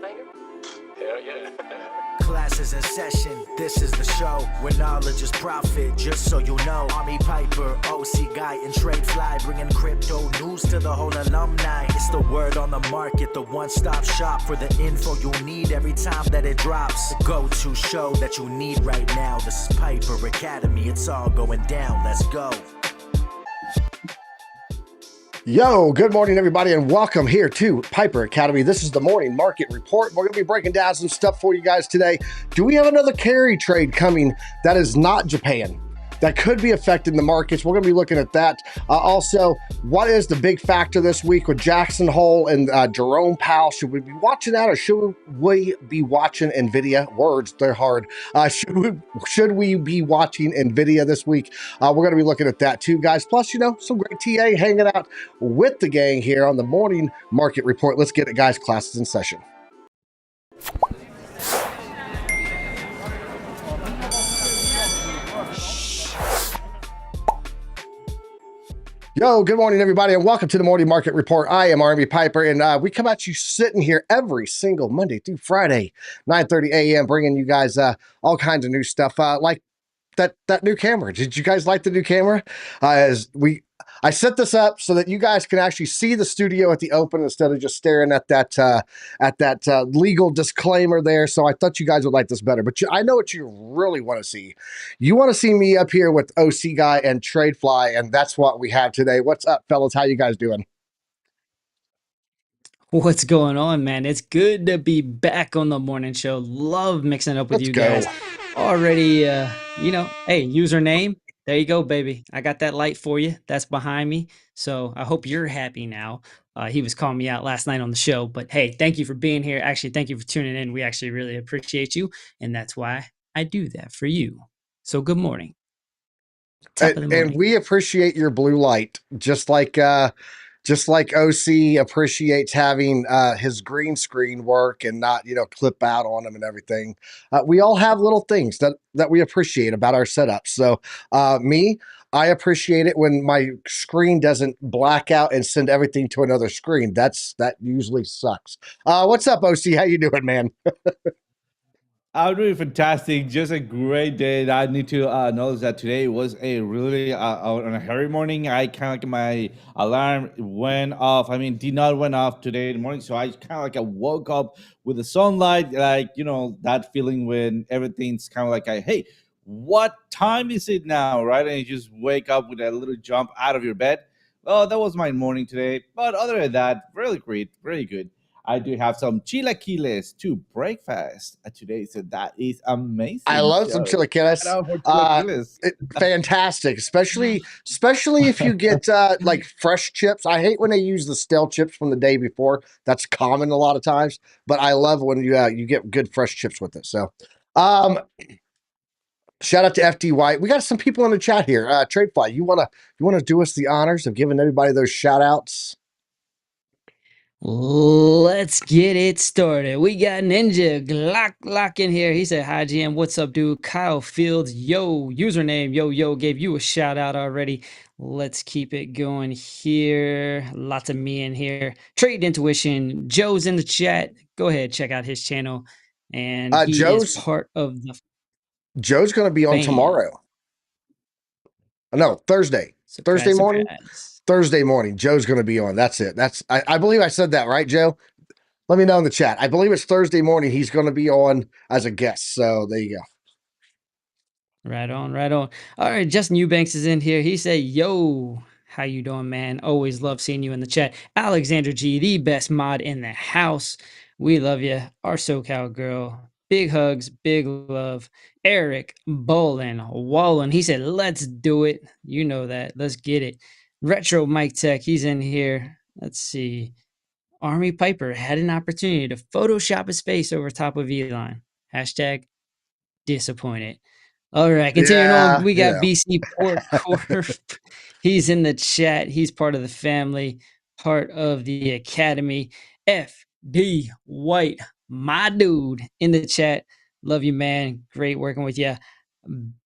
thinking? Hell yeah. Classes in session, this is the show where knowledge is profit, just so you know. Army Piper, OC Guy, and Trade Fly, bringing crypto news to the whole alumni. It's the word on the market, the one-stop shop for the info you'll need every time that it drops. The go-to show that you need right now. This is Piper Academy, it's all going down, let's go. Yo, good morning, everybody, and welcome here to Piper Academy. This is the morning market report. We're going to be breaking down some stuff for you guys today. Do we have another carry trade coming that is not Japan that could be affecting the markets? We're going to be looking at that. Also, what is the big factor this week with Jackson Hole and Jerome Powell? Should we be watching that, or should we be watching NVIDIA? Words, they're hard. Should we be watching NVIDIA this week? We're going to be looking at that too, guys. Plus, you know, some great TA hanging out with the gang here on the morning market report. Let's get it, guys. Classes in session. Yo, good morning, everybody, and welcome to the Morning Market Report. I am Army Piper, and we come at you sitting here every single Monday through Friday, 9:30 a.m., bringing you guys all kinds of new stuff, like that new camera. Did you guys like the new camera? I set this up so that you guys can actually see the studio at the open instead of just staring at that legal disclaimer there. So I thought you guys would like this better. But I know what you really want to see. You want to see me up here with OC Guy and Trade Fly, and that's what we have today. What's up, fellas? How you guys doing? What's going on, man? It's good to be back on the morning show. Love mixing up with Let's you go. guys. Already, hey, username. There you go, baby. I got that light for you. That's behind me. So I hope you're happy now. He was calling me out last night on the show, but hey, thank you for being here. Actually, thank you for tuning in. We actually really appreciate you, and that's why I do that for you. So good morning. And we appreciate your blue light, just like OC appreciates having his green screen work and not, clip out on him and everything. We all have little things that we appreciate about our setup. So I appreciate it when my screen doesn't black out and send everything to another screen. That usually sucks. What's up, OC? How you doing, man? I'm doing fantastic. Just a great day. I need to notice that today was a really on a hairy morning. I kind of like my alarm went off. Did not went off today in the morning. So I kind of like woke up with the sunlight, that feeling when everything's kind of like, hey, what time is it now, right? And you just wake up with a little jump out of your bed. Well, that was my morning today. But other than that, really great, really good. I do have some chilaquiles to breakfast today, so that is amazing. I love some chilaquiles. Fantastic, especially if you get like fresh chips. I hate when they use the stale chips from the day before. That's common a lot of times, but I love when you get good fresh chips with it. So, shout out to FD White. We got some people in the chat here. Tradefly, you wanna do us the honors of giving everybody those shout outs? Let's get it started. We got Ninja Glock in here. He said, hi, GM. What's up, dude? Kyle Fields, yo, username, yo, gave you a shout out already. Let's keep it going here. Lots of me in here. Trade Intuition. Joe's in the chat. Go ahead, check out his channel. And he is part of the... Joe's going to be on tomorrow. No, Thursday. Surprise, Thursday morning? surprise. Thursday morning, Joe's going to be on. That's it. I believe I said that, right, Joe? Let me know in the chat. I believe it's Thursday morning. He's going to be on as a guest. So there you go. Right on. All right, Justin Eubanks is in here. He said, yo, how you doing, man? Always love seeing you in the chat. Alexander G, the best mod in the house. We love you. Our SoCal girl. Big hugs, big love. Eric Bolin Wallen. He said, let's do it. You know that. Let's get it. Retro Mike Tech, he's in here. Let's see. Army Piper had an opportunity to Photoshop a space over top of Elon. Hashtag disappointed. All right, continuing on. We got BC Porter. He's in the chat. He's part of the family, part of the academy. FD White, my dude, in the chat. Love you, man. Great working with you.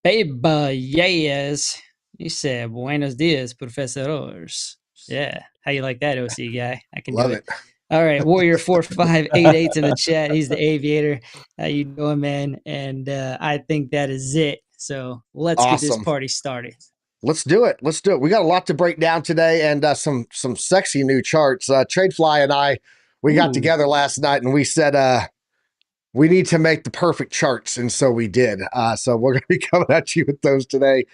Beba Yes. He said, buenos dias, profesores. Yeah. How you like that, OC guy? I can Love do it. All right, Warrior 4588's in the chat. He's the aviator. How you doing, man? And I think that is it. So let's get this Awesome. party started. Let's do it. Let's do it. We got a lot to break down today, and some sexy new charts. Tradefly and I, we got together last night, and we said we need to make the perfect charts, and so we did. So we're going to be coming at you with those today.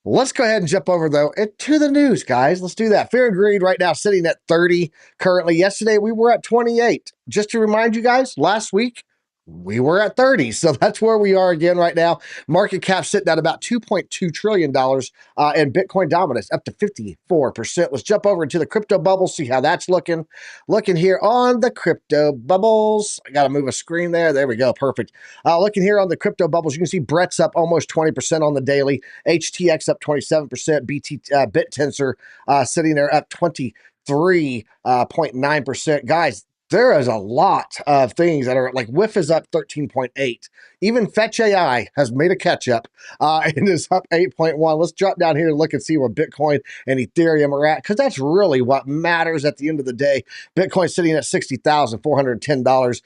Let's go ahead and jump over, though, to the news, guys. Let's do that. Fear and greed right now sitting at 30 currently. Yesterday, we were at 28. Just to remind you guys, last week, we were at 30. So that's where we are again right now. Market cap sitting at about $2.2 trillion, and Bitcoin dominance up to 54%. Let's jump over into the crypto bubble, see how that's looking. Looking here on the crypto bubbles. I got to move a screen there. There we go. Perfect. Looking here on the crypto bubbles, you can see Brett's up almost 20% on the daily. HTX up 27%. BitTensor sitting there up 23.9%. Guys, there is a lot of things that are like WIF is up 13.8. Even Fetch AI has made a catch up and is up 8.1. Let's drop down here and look and see where Bitcoin and Ethereum are at, because that's really what matters at the end of the day. Bitcoin sitting at $60,410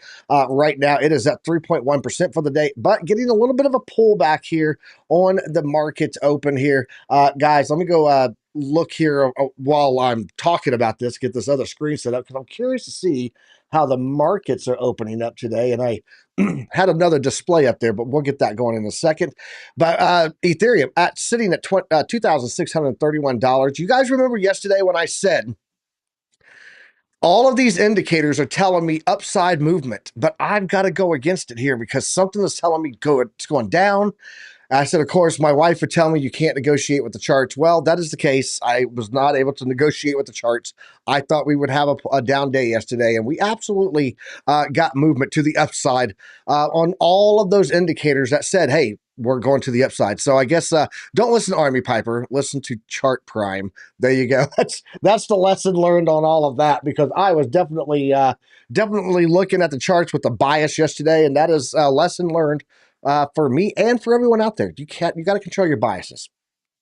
right now. It is at 3.1% for the day, but getting a little bit of a pullback here on the markets open here. Guys, let me go look here while I'm talking about this, get this other screen set up, because I'm curious to see how the markets are opening up today. And I had another display up there, but we'll get that going in a second. But Ethereum sitting at $2,631. You guys remember yesterday when I said all of these indicators are telling me upside movement, but I've got to go against it here because something is telling me it's going down. I said, of course, my wife would tell me you can't negotiate with the charts. Well, that is the case. I was not able to negotiate with the charts. I thought we would have a down day yesterday, and we absolutely got movement to the upside on all of those indicators that said, hey, we're going to the upside. So I guess don't listen to Army Piper, listen to Chart Prime. There you go. That's the lesson learned on all of that, because I was definitely looking at the charts with a bias yesterday, and that is a lesson learned for me and for everyone out there. You got to control your biases.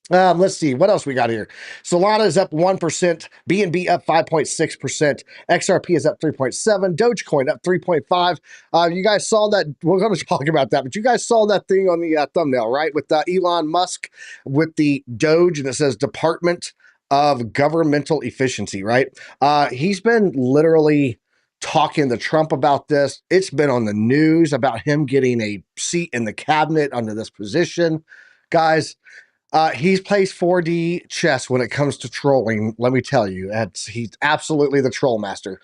Let's see what else we got here. Solana is up 1%, BNB up 5.6%, XRP is up 3.7%, Dogecoin up 3.5%. You guys saw that. We're going to talk about that, but you guys saw that thing on the thumbnail, right? With Elon Musk with the Doge, and it says Department of Governmental Efficiency, right? He's been literally talking to Trump about this. It's been on the news about him getting a seat in the cabinet under this position. Guys, he's plays 4D chess when it comes to trolling. Let me tell you, he's absolutely the troll master.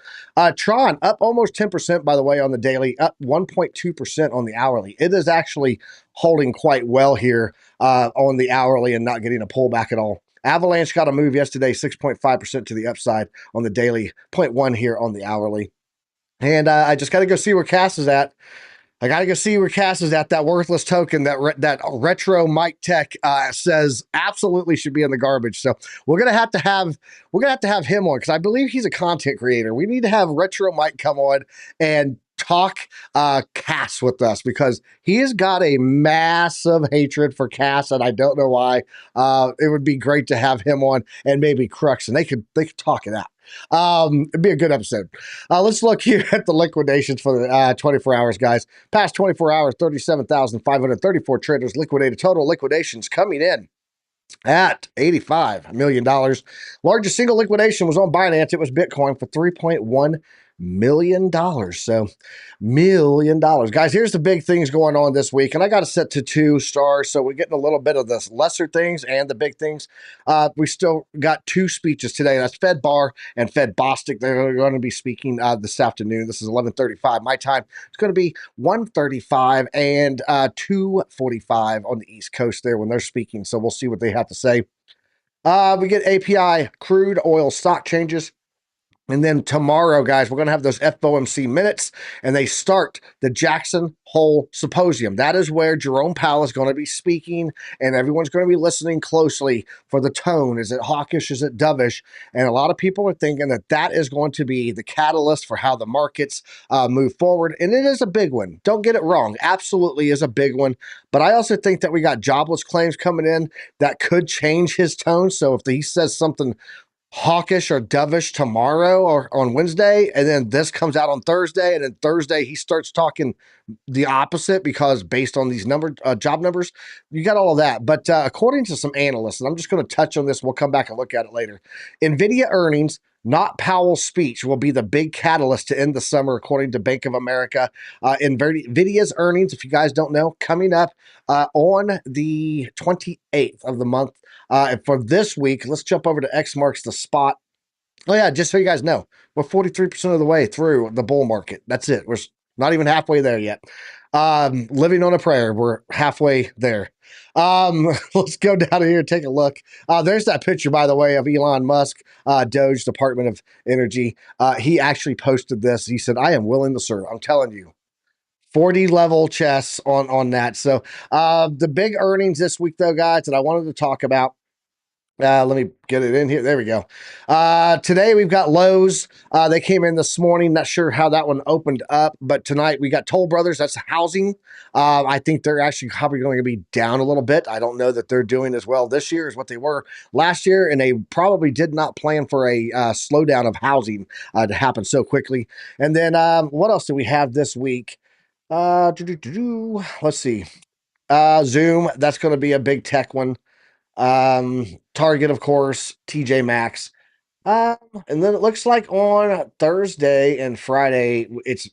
Tron up almost 10%, by the way, on the daily, up 1.2% on the hourly. It is actually holding quite well here on the hourly and not getting a pullback at all. Avalanche got a move yesterday, 6.5% to the upside on the daily, 0.1 here on the hourly. And I just got to go see where Cass is at. I got to go see where Cass is at. That worthless token that retro Mike Tech says absolutely should be in the garbage. So we're gonna have to have him on, because I believe he's a content creator. We need to have retro Mike come on and talk Cass with us, because he has got a massive hatred for Cass, and I don't know why. It would be great to have him on, and maybe Crux, and they could talk it out. It'd be a good episode. Let's look here at the liquidations for the 24 hours, guys. Past 24 hours, 37,534 traders liquidated. Total liquidations coming in at $85 million. Largest single liquidation was on Binance. It was Bitcoin for $3.1 million. So $1 million. Guys, here's the big things going on this week, and I got it set to 2 stars, so we're getting a little bit of the lesser things and the big things. We still got 2 speeches today. That's Fed Barr and Fed Bostic. They're going to be speaking this afternoon. This is 11:35 my time. It's going to be 1:35 and 2:45 on the East Coast there when they're speaking, so we'll see what they have to say. We get API crude oil stock changes. And then tomorrow, guys, we're going to have those FOMC minutes, and they start the Jackson Hole Symposium. That is where Jerome Powell is going to be speaking, and everyone's going to be listening closely for the tone. Is it hawkish? Is it dovish? And a lot of people are thinking that that is going to be the catalyst for how the markets move forward. And it is a big one. Don't get it wrong. Absolutely is a big one. But I also think that we got jobless claims coming in that could change his tone. So if he says something hawkish or dovish tomorrow or on Wednesday, and then this comes out on Thursday, and then Thursday he starts talking the opposite because based on these job numbers, you got all of that. But according to some analysts, and I'm just going to touch on this, we'll come back and look at it later. NVIDIA earnings, not Powell's speech, will be the big catalyst to end the summer, according to Bank of America. NVIDIA's earnings, if you guys don't know, coming up on the 28th of the month. And for this week, let's jump over to X marks the spot. Oh, yeah, just so you guys know, we're 43% of the way through the bull market. That's it. We're not even halfway there yet. Living on a prayer. We're halfway there. Let's go down here and take a look. There's that picture, by the way, of Elon Musk, Doge, Department of Energy. He actually posted this. He said, I am willing to serve. I'm telling you. 40 level chess on that. So the big earnings this week, though, guys, that I wanted to talk about. Let me get it in here. There we go. Today we've got Lowe's. They came in this morning. Not sure how that one opened up, but tonight we got Toll Brothers. That's housing. I think they're actually probably going to be down a little bit. I don't know that they're doing as well this year as what they were last year, and they probably did not plan for a slowdown of housing to happen so quickly. And then what else do we have this week? Let's see. Zoom. That's going to be a big tech one. Target, of course, TJ Maxx. And then it looks like on Thursday and Friday, it's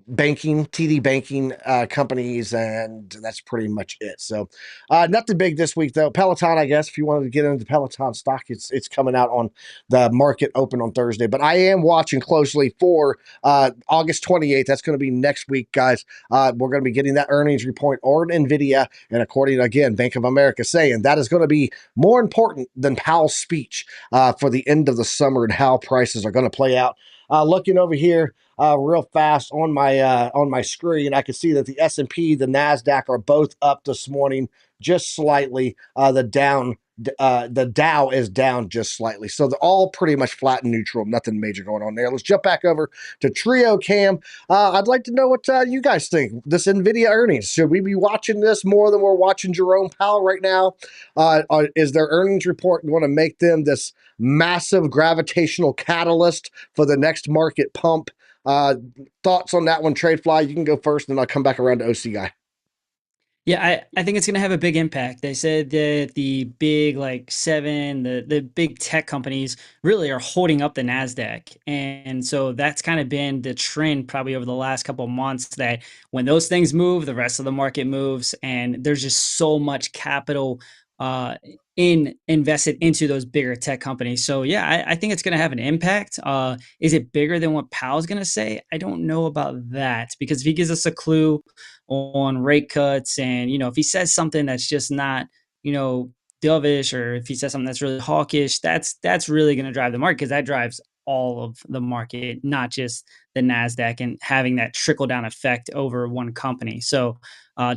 banking, TD banking companies, and that's pretty much it. So nothing big this week, though. Peloton, I guess, if you wanted to get into Peloton stock, it's coming out on the market open on Thursday. But I am watching closely for August 28th. That's going to be next week, guys. We're going to be getting that earnings report on NVIDIA, and according to, again, Bank of America saying that is going to be more important than Powell's speech for the end of the summer and how prices are going to play out. Looking over here real fast on my screen, I can see that the S&P, the NASDAQ are both up this morning, just slightly. The Dow is down just slightly. So they're all pretty much flat and neutral. Nothing major going on there. Let's jump back over to Trio Cam. I'd like to know what you guys think. This NVIDIA earnings, should we be watching this more than we're watching Jerome Powell right now? Is their earnings report going to make them this massive gravitational catalyst for the next market pump? Thoughts on that one, Tradefly? You can go first, and then I'll come back around to OC Guy. Yeah, I think it's going to have a big impact. They said that the big the big tech companies really are holding up the NASDAQ. And so that's kind of been the trend probably over the last couple of months, that when those things move, the rest of the market moves, and there's just so much capital invested into those bigger tech companies. So yeah, I think it's going to have an impact. Is it bigger than what Powell's going to say? I don't know about that, because if he gives us a clue on rate cuts, and if he says something that's just not dovish, or if he says something that's really hawkish, that's really going to drive the market, because that drives all of the market, not just the NASDAQ, and having that trickle down effect over one company. So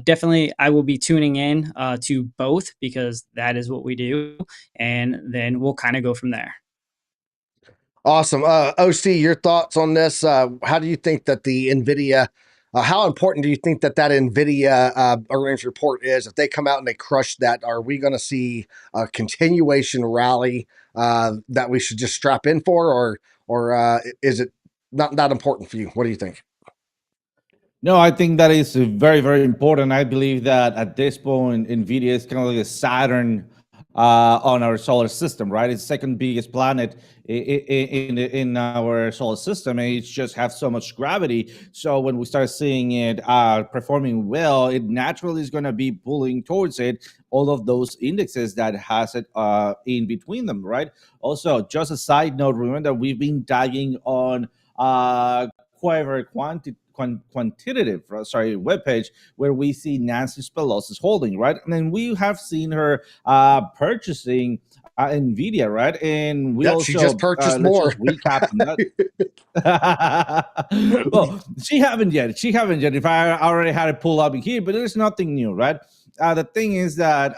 definitely I will be tuning in to both, because that is what we do, and then we'll kind of go from there. Awesome. OC, your thoughts on this? How do you think that the NVIDIA, how important do you think that NVIDIA earnings report is? If they come out and they crush that, are we going to see a continuation rally that we should just strap in for, or is it not important for you? What do you think? No, I think that is very, very important. I believe that at this point, NVIDIA is kind of like a Saturn on our solar system, right? It's the second biggest planet in our solar system, and it just has so much gravity. So when we start seeing it performing well, it naturally is going to be pulling towards it all of those indexes that has it in between them, right? Also, just a side note, remember that we've been tagging on Quiver quantitative webpage, where we see Nancy Pelosi's holding, right? And then we have seen her purchasing NVIDIA, right? And we also she just purchased more. Recap that. Well, she haven't yet. If I already had it pulled up in here, but there's nothing new, right? The thing is that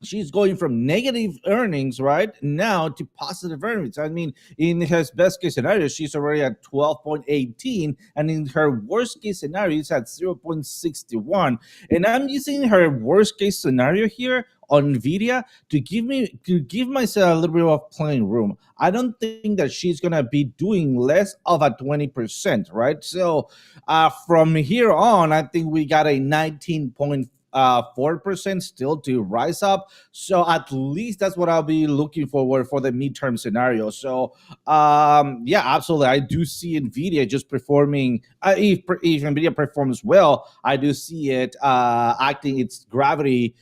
she's going from negative earnings right now to positive earnings. I mean, in her best case scenario, she's already at 12.18, and in her worst case scenario, it's at 0.61. And I'm using her worst case scenario here on Nvidia to give myself a little bit of playing room. I don't think that she's gonna be doing less of a 20%, right? So from here on, I think we got a 19.4% still to rise up. So at least that's what I'll be looking forward for the midterm scenario. So yeah, absolutely, I do see Nvidia just performing. If Nvidia performs well, I do see it acting its gravity,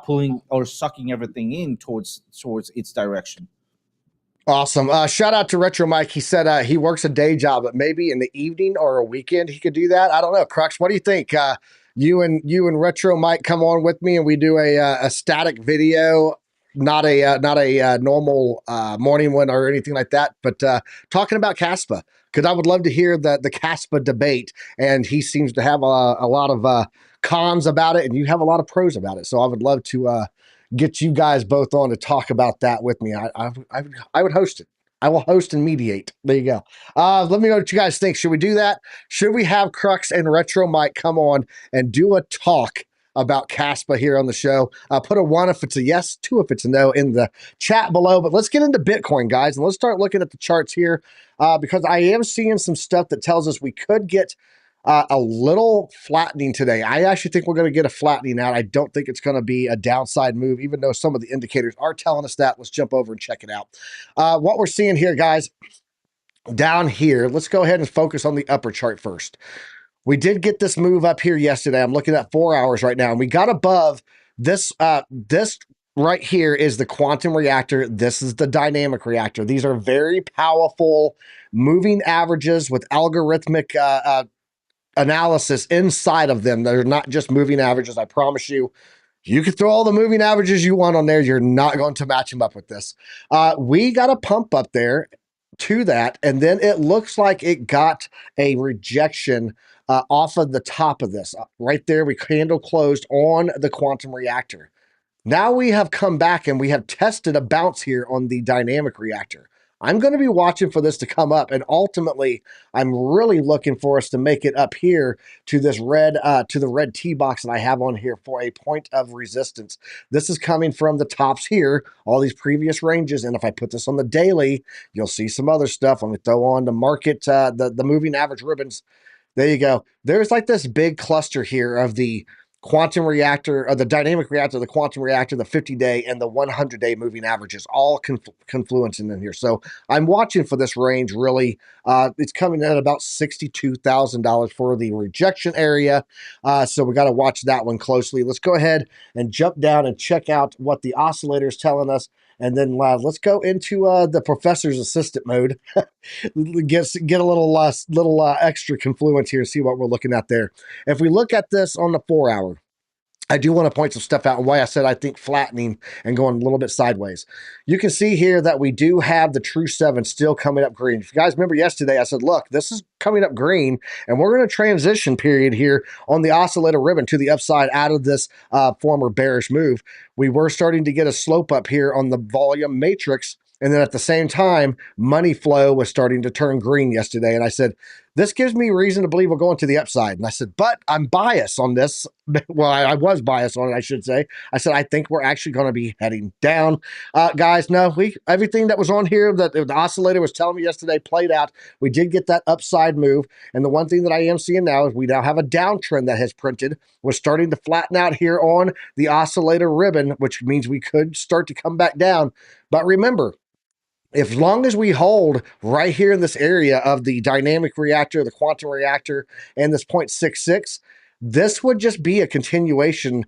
pulling or sucking everything in towards its direction. Awesome. Shout out to Retro Mike. He said he works a day job, but maybe in the evening or a weekend he could do that. I don't know. Crux, what do you think? You and Retro Mike come on with me and we do a static video, not a normal morning one or anything like that, but talking about Caspa, because I would love to hear the Caspa debate, and he seems to have a lot of cons about it, and you have a lot of pros about it. So I would love to get you guys both on to talk about that with me. I would host it. I will host and mediate. There you go. Let me know what you guys think. Should we do that? Should we have Crux and Retro Mike come on and do a talk about Caspa here on the show? Put a 1 if it's a yes, 2 if it's a no in the chat below. But let's get into Bitcoin, guys, and let's start looking at the charts here because I am seeing some stuff that tells us we could get a little flattening today. I actually think we're going to get a flattening out. I don't think it's going to be a downside move, even though some of the indicators are telling us that. Let's jump over and check it out. What we're seeing here, guys, down here, let's go ahead and focus on the upper chart first. We did get this move up here yesterday. I'm looking at 4 hours right now, and we got above this. This right here is the quantum reactor. This is the dynamic reactor. These are very powerful moving averages with algorithmic analysis inside of them. They're not just moving averages. I promise you, you can throw all the moving averages you want on there. You're not going to match them up with this. We got a pump up there to that, and then it looks like it got a rejection off of the top of this. Right there, we candle closed on the quantum reactor. Now we have come back and we have tested a bounce here on the dynamic reactor. I'm going to be watching for this to come up, and ultimately, I'm really looking for us to make it up here to this red, to the red T box that I have on here for a point of resistance. This is coming from the tops here, all these previous ranges, and if I put this on the daily, you'll see some other stuff. Let me throw on the market, the moving average ribbons. There you go. There's like this big cluster here of the quantum reactor, or the dynamic reactor, the quantum reactor, the 50-day and the 100-day moving averages, all confluencing in here. So I'm watching for this range, really. It's coming in at about $62,000 for the rejection area. So we got to watch that one closely. Let's go ahead and jump down and check out what the oscillator is telling us. And then let's go into the professor's assistant mode. get a little extra confluence here, see what we're looking at there. If we look at this on the 4 hour, I do want to point some stuff out and why I said I think flattening and going a little bit sideways. You can see here that we do have the true 7 still coming up green. If you guys remember yesterday, I said, look, this is coming up green, and we're in a transition period here on the oscillator ribbon to the upside out of this former bearish move. We were starting to get a slope up here on the volume matrix, and then at the same time, money flow was starting to turn green yesterday. And I said, this gives me reason to believe we're going to the upside. And I said, but I'm biased on this. Well, I was biased on it, I should say. I said, I think we're actually going to be heading down. Guys, no, everything that was on here that the oscillator was telling me yesterday played out. We did get that upside move. And the one thing that I am seeing now is we now have a downtrend that has printed. We're starting to flatten out here on the oscillator ribbon, which means we could start to come back down. But remember, as long as we hold right here in this area of the dynamic reactor, the quantum reactor, and this 0.66, this would just be a continuation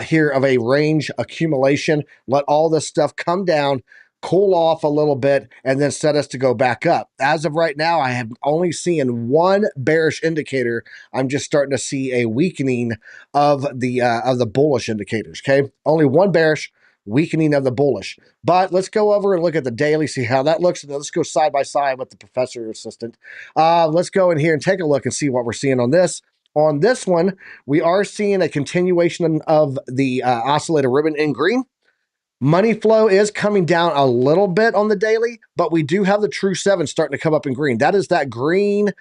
here of a range accumulation. Let all this stuff come down, cool off a little bit, and then set us to go back up. As of right now, I have only seen one bearish indicator. I'm just starting to see a weakening of the bullish indicators, okay? Only one bearish, weakening of the bullish. But let's go over and look at the daily, see how that looks. And then let's go side by side with the professor assistant. Let's go in here and take a look and see what we're seeing on this. On this one, we are seeing a continuation of the oscillator ribbon in green. Money flow is coming down a little bit on the daily, but we do have the true seven starting to come up in green. That is that green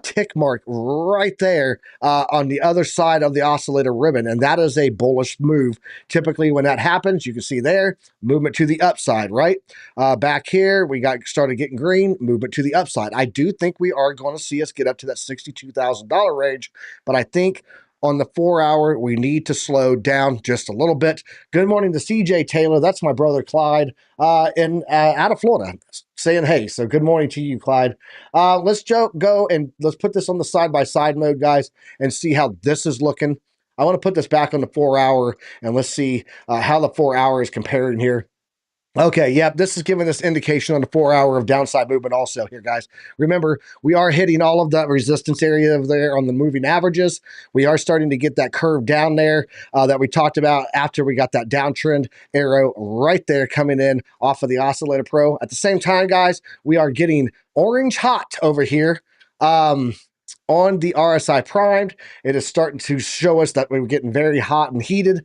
tick mark right there on the other side of the oscillator ribbon. And that is a bullish move. Typically, when that happens, you can see there movement to the upside, right? Back here, we got started getting green, movement to the upside. I do think we are going to see us get up to that $62,000 range, but I think on the 4 hour, we need to slow down just a little bit. Good morning to CJ Taylor. That's my brother Clyde out of Florida saying hey. So good morning to you, Clyde. Let's go and let's put this on the side-by-side mode, guys, and see how this is looking. I want to put this back on the 4 hour and let's see how the 4 hour is comparing here. Okay, yep, this is giving us indication on the 4 hour of downside movement also here, guys. Remember, we are hitting all of that resistance area over there on the moving averages. We are starting to get that curve down there that we talked about after we got that downtrend arrow right there coming in off of the Oscillator Pro. At the same time, guys, we are getting orange hot over here. On the RSI primed, it is starting to show us that we were getting very hot and heated.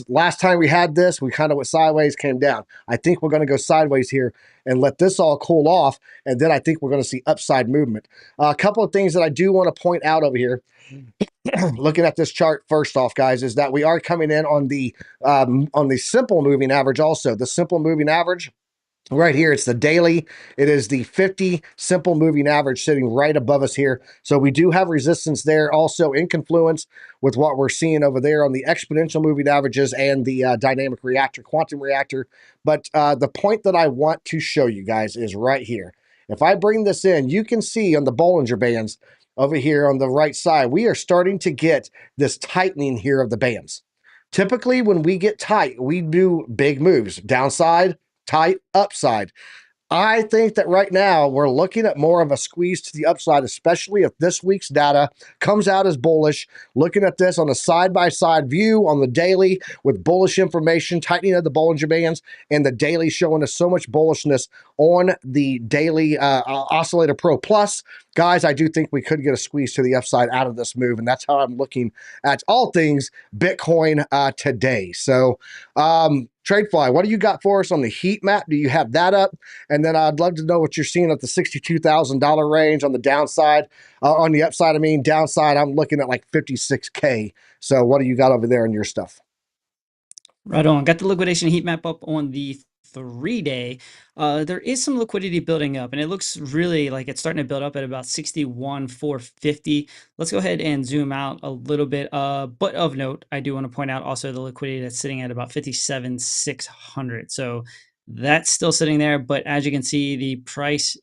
Last time we had this, we kind of went sideways, came down. I think we're going to go sideways here and let this all cool off, and then I think we're going to see upside movement. A couple of things that I do want to point out over here, looking at this chart first off, guys, is that we are coming in on the simple moving average also. The simple moving average, right here, it's the daily. It is the 50 simple moving average sitting right above us here. So we do have resistance there also in confluence with what we're seeing over there on the exponential moving averages and the dynamic reactor, quantum reactor. But the point that I want to show you guys is right here. If I bring this in, you can see on the Bollinger Bands over here on the right side, we are starting to get this tightening here of the bands. Typically, when we get tight, we do big moves, downside, tight, upside. I think that right now we're looking at more of a squeeze to the upside, especially if this week's data comes out as bullish. Looking at this on a side-by-side view on the daily with bullish information, tightening of the Bollinger Bands, and the daily showing us so much bullishness on the daily Oscillator Pro Plus. Guys, I do think we could get a squeeze to the upside out of this move, and that's how I'm looking at all things Bitcoin today. So, TradeFly, what do you got for us on the heat map? Do you have that up? And then I'd love to know what you're seeing at the $62,000 range on the downside. On the upside, I mean, downside, I'm looking at like 56K. So what do you got over there in your stuff? Right on. Got the liquidation heat map up on the 3-day. There is some liquidity building up, and it looks really like it's starting to build up at about 61,450. Let's go ahead and zoom out a little bit. But of note, I do want to point out also the liquidity that's sitting at about 57,600. So that's still sitting there, but as you can see, the price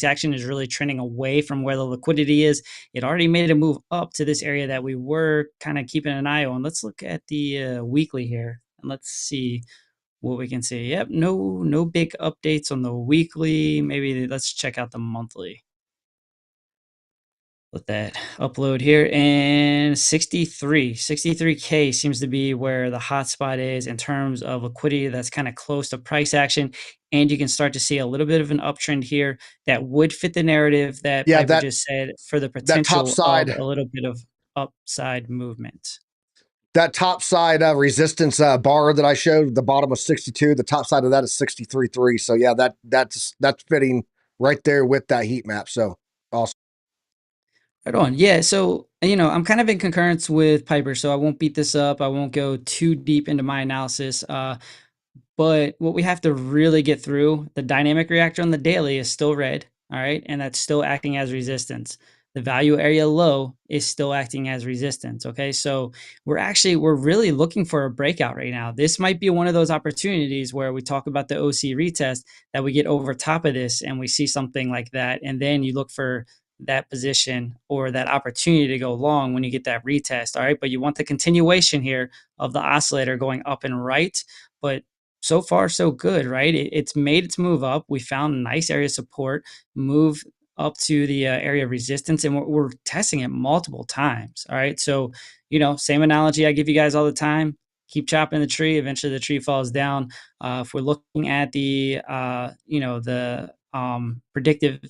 action is really trending away from where the liquidity is. It already made a move up to this area that we were kind of keeping an eye on. Let's look at the weekly here, and let's see what we can see. Yep, no big updates on the weekly. Maybe let's check out the monthly. Let that upload here, and 63K seems to be where the hot spot is in terms of liquidity. That's kind of close to price action, and you can start to see a little bit of an uptrend here that would fit the narrative that Piper just said for the potential of a little bit of upside movement. That top side resistance bar that I showed, the bottom was 62. The top side of that is 63.3. So yeah, that's fitting right there with that heat map. So awesome. Right on. Yeah. So, I'm kind of in concurrence with Piper, so I won't beat this up. I won't go too deep into my analysis. But what we have to really get through, the dynamic reactor on the daily is still red. All right. And that's still acting as resistance. The value area low is still acting as resistance. Okay. So we're really looking for a breakout right now. This might be one of those opportunities where we talk about the OC retest that we get over top of this and we see something like that. And then you look for that position or that opportunity to go long when you get that retest. All right. But you want the continuation here of the oscillator going up and right. But so far, so good, right? It's made its move up. We found a nice area of support, move up to the area of resistance, and we're testing it multiple times. All right. So, same analogy I give you guys all the time. Keep chopping the tree. Eventually the tree falls down. If we're looking at the, the predictive,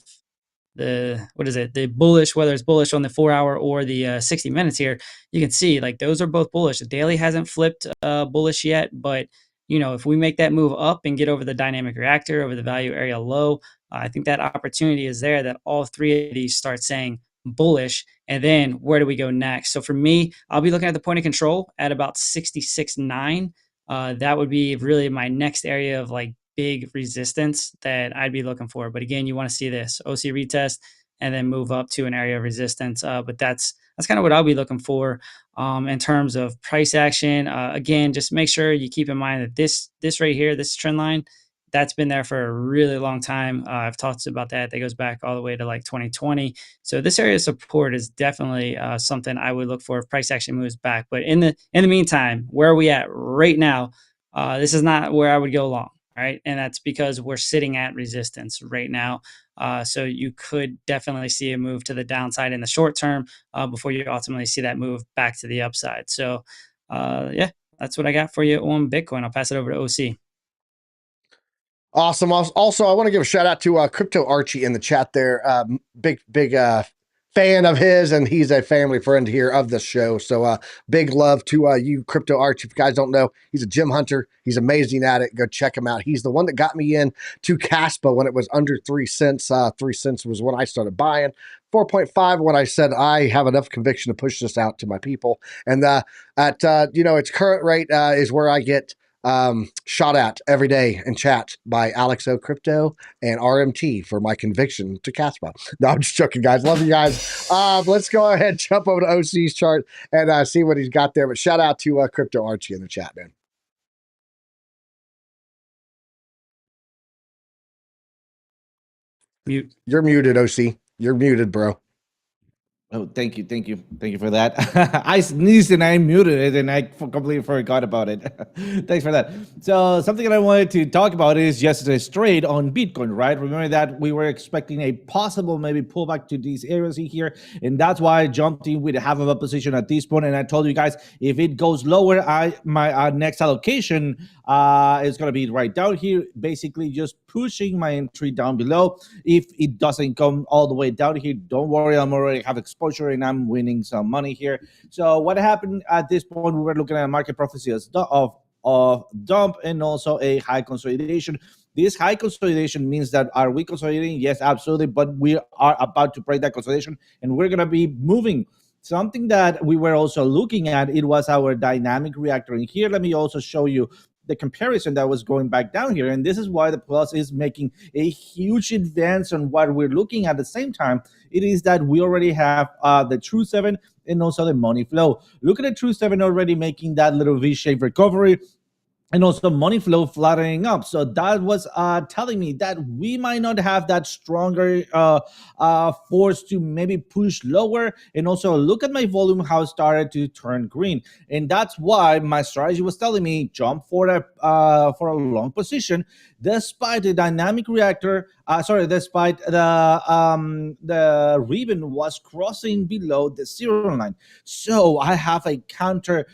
the bullish, whether it's bullish on the 4 hour or the 60 minutes here, you can see like those are both bullish. The daily hasn't flipped bullish yet, but if we make that move up and get over the dynamic reactor, over the value area low, I think that opportunity is there that all three of these start saying bullish. And then where do we go next? So for me, I'll be looking at the point of control at about 66.9. That would be really my next area of like big resistance that I'd be looking for. But again, you want to see this OC retest and then move up to an area of resistance. But that's kind of what I'll be looking for in terms of price action. Again, just make sure you keep in mind that this right here, this trend line, that's been there for a really long time. I've talked about that. That goes back all the way to like 2020. So this area of support is definitely something I would look for if price action moves back. But in the meantime, where are we at right now? This is not where I would go long, right? And that's because we're sitting at resistance right now. So you could definitely see a move to the downside in the short term before you ultimately see that move back to the upside. So yeah, that's what I got for you on Bitcoin. I'll pass it over to OC. Awesome. Also, I want to give a shout out to Crypto Archie in the chat there. Big fan of his, and he's a family friend here of the show. So big love to you, Crypto Archie. If you guys don't know, he's a gym hunter. He's amazing at it. Go check him out. He's the one that got me in to Caspa when it was under 3 cents. 3 cents was when I started buying. 4.5 when I said I have enough conviction to push this out to my people. And at its current rate is where I get shot at every day in chat by Alex O Crypto and RMT for my conviction to Caspa. No, I'm just joking, guys. Love you guys. Let's go ahead and jump over to OC's chart and see what he's got there. But shout out to Crypto Archie in the chat, man. Mute. You're muted, OC. You're muted, bro. Oh, thank you for that. I sneezed and I muted it, and I completely forgot about it. Thanks for that. So something that I wanted to talk about is yesterday's trade on Bitcoin, right? Remember that we were expecting a possible maybe pullback to these areas in here, and that's why I jumped in with half of a position at this point. And I told you guys, if it goes lower, my next allocation is going to be right down here, basically just pushing my entry down below. If it doesn't come all the way down here, don't worry, I'm already have exposure and I'm winning some money here. So what happened at this point, we were looking at a market prophecy of dump and also a high consolidation. This high consolidation means that are we consolidating? Yes, absolutely, but we are about to break that consolidation and we're going to be moving. Something that we were also looking at, it was our dynamic reactor. And here, let me also show you the comparison that was going back down here. And this is why the plus is making a huge advance on what we're looking at the same time. It is that we already have the True 7 and also the money flow. Look at the True 7 already making that little V-shaped recovery, and also money flow flattening up. So that was telling me that we might not have that stronger force to maybe push lower. And also look at my volume, how it started to turn green. And that's why my strategy was telling me jump for a long position, despite the dynamic reactor, despite the ribbon was crossing below the 0 line. So I have a counter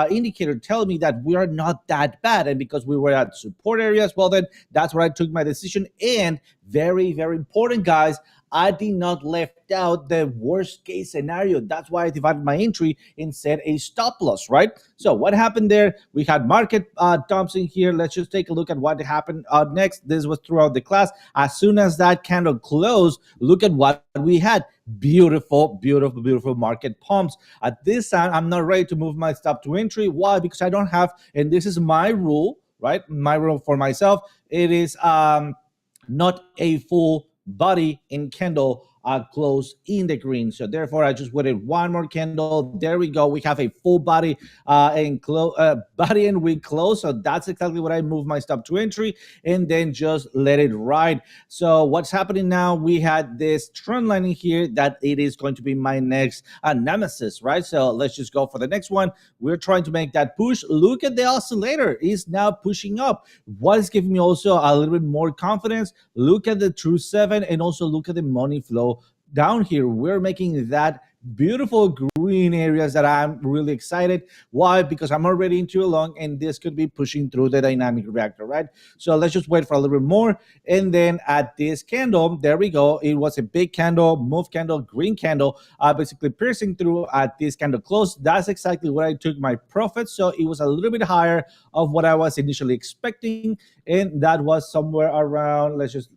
indicator telling me that we are not that bad. And because we were at support areas, well, then that's where I took my decision. And very, very important, guys, I did not left out the worst case scenario. That's why I divided my entry and set a stop loss, right? So what happened there? We had market dumps in here. Let's just take a look at what happened next. This was throughout the class. As soon as that candle closed, look at what we had. Beautiful, beautiful, beautiful market pumps. At this time, I'm not ready to move my stop to entry. Why? Because I don't have, and this is my rule, right? My rule for myself. It is not a full body in candle close in the green. So therefore, I just waited one more candle. There we go. We have a full body body and we close. So that's exactly what I moved my stop to entry and then just let it ride. So what's happening now? We had this trend line in here that it is going to be my next nemesis, right? So let's just go for the next one. We're trying to make that push. Look at the oscillator is now pushing up. What is giving me also a little bit more confidence? Look at the True 7 and also look at the money flow down here. We're making that beautiful green areas that I'm really excited. Why? Because I'm already into a long, and this could be pushing through the dynamic reactor, right? So let's just wait for a little bit more. And then at this candle, there we go. It was a big candle, move candle, green candle, basically piercing through at this candle close. That's exactly where I took my profit. So it was a little bit higher of what I was initially expecting. And that was somewhere around, let's just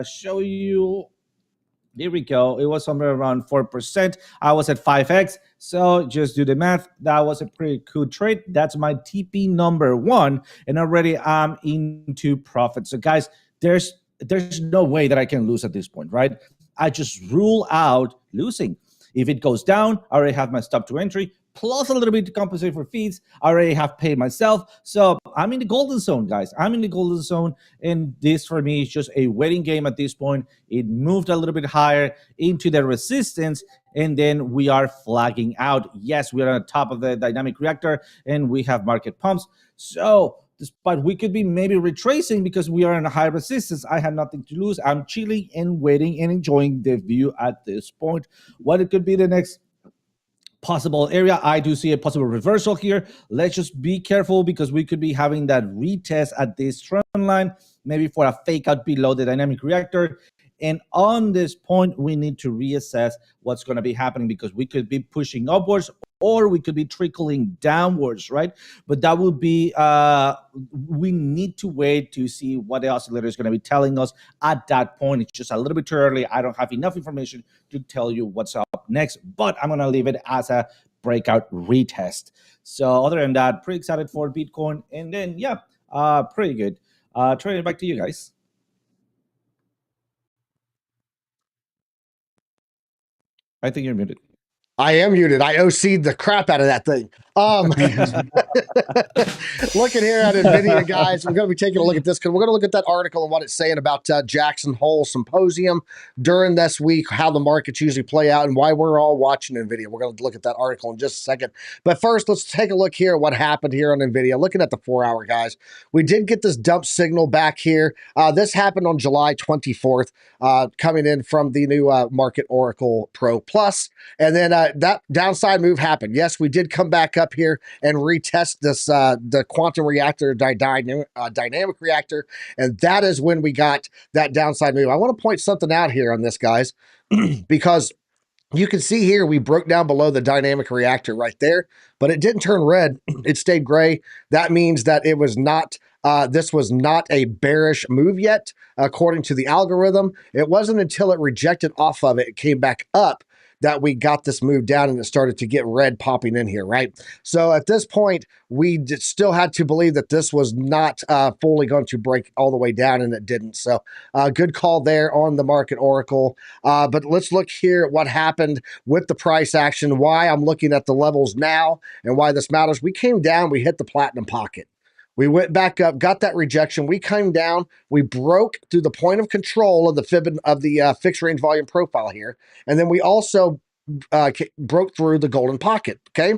show you. There we go. It was somewhere around 4%. I was at 5x. So just do the math. That was a pretty cool trade. That's my TP number one. And already I'm into profit. So guys, there's no way that I can lose at this point, right? I just rule out losing. If it goes down, I already have my stop to entry, plus a little bit to compensate for fees. I already have paid myself. So I'm in the golden zone, guys. I'm in the golden zone. And this for me is just a waiting game at this point. It moved a little bit higher into the resistance, and then we are flagging out. Yes, we are on the top of the dynamic reactor, and we have market pumps. So despite we could be maybe retracing because we are in a high resistance, I have nothing to lose. I'm chilling and waiting and enjoying the view at this point. What it could be the next possible area, I do see a possible reversal here. Let's just be careful because we could be having that retest at this trend line, maybe for a fake out below the dynamic reactor. And on this point, we need to reassess what's going to be happening because we could be pushing upwards or we could be trickling downwards, right? But that will be, we need to wait to see what the oscillator is going to be telling us at that point. It's just a little bit too early. I don't have enough information to tell you what's up next, but I'm going to leave it as a breakout retest. So other than that, pretty excited for Bitcoin. And then, yeah, pretty good. Turning it back to you guys. I think you're muted. I am muted. I OC'd the crap out of that thing. Looking here at NVIDIA, guys, we're going to be taking a look at this because we're going to look at that article and what it's saying about Jackson Hole Symposium during this week, how the markets usually play out, and why we're all watching NVIDIA. We're going to look at that article in just a second. But first, let's take a look here at what happened here on NVIDIA. Looking at the 4-hour, guys, we did get this dump signal back here. This happened on July 24th, coming in from the new Market Oracle Pro Plus. And then that downside move happened. Yes, we did come back up here and retest this the quantum reactor, dynamic reactor, and that is when we got that downside move. I want to point something out here on this, guys, because you can see here we broke down below the dynamic reactor right there, but it didn't turn red. It stayed gray. That means that it was not this was not a bearish move yet, according to the algorithm. It wasn't until it rejected off of it, it came back up, that we got this move down and it started to get red popping in here, right? So at this point, we still had to believe that this was not fully going to break all the way down, and it didn't. So good call there on the Market Oracle. But let's look here at what happened with the price action, why I'm looking at the levels now and why this matters. We came down, we hit the platinum pocket. We went back up, got that rejection. We came down. We broke through the point of control of the fib of the fixed range volume profile here, and then we also broke through the golden pocket. Okay,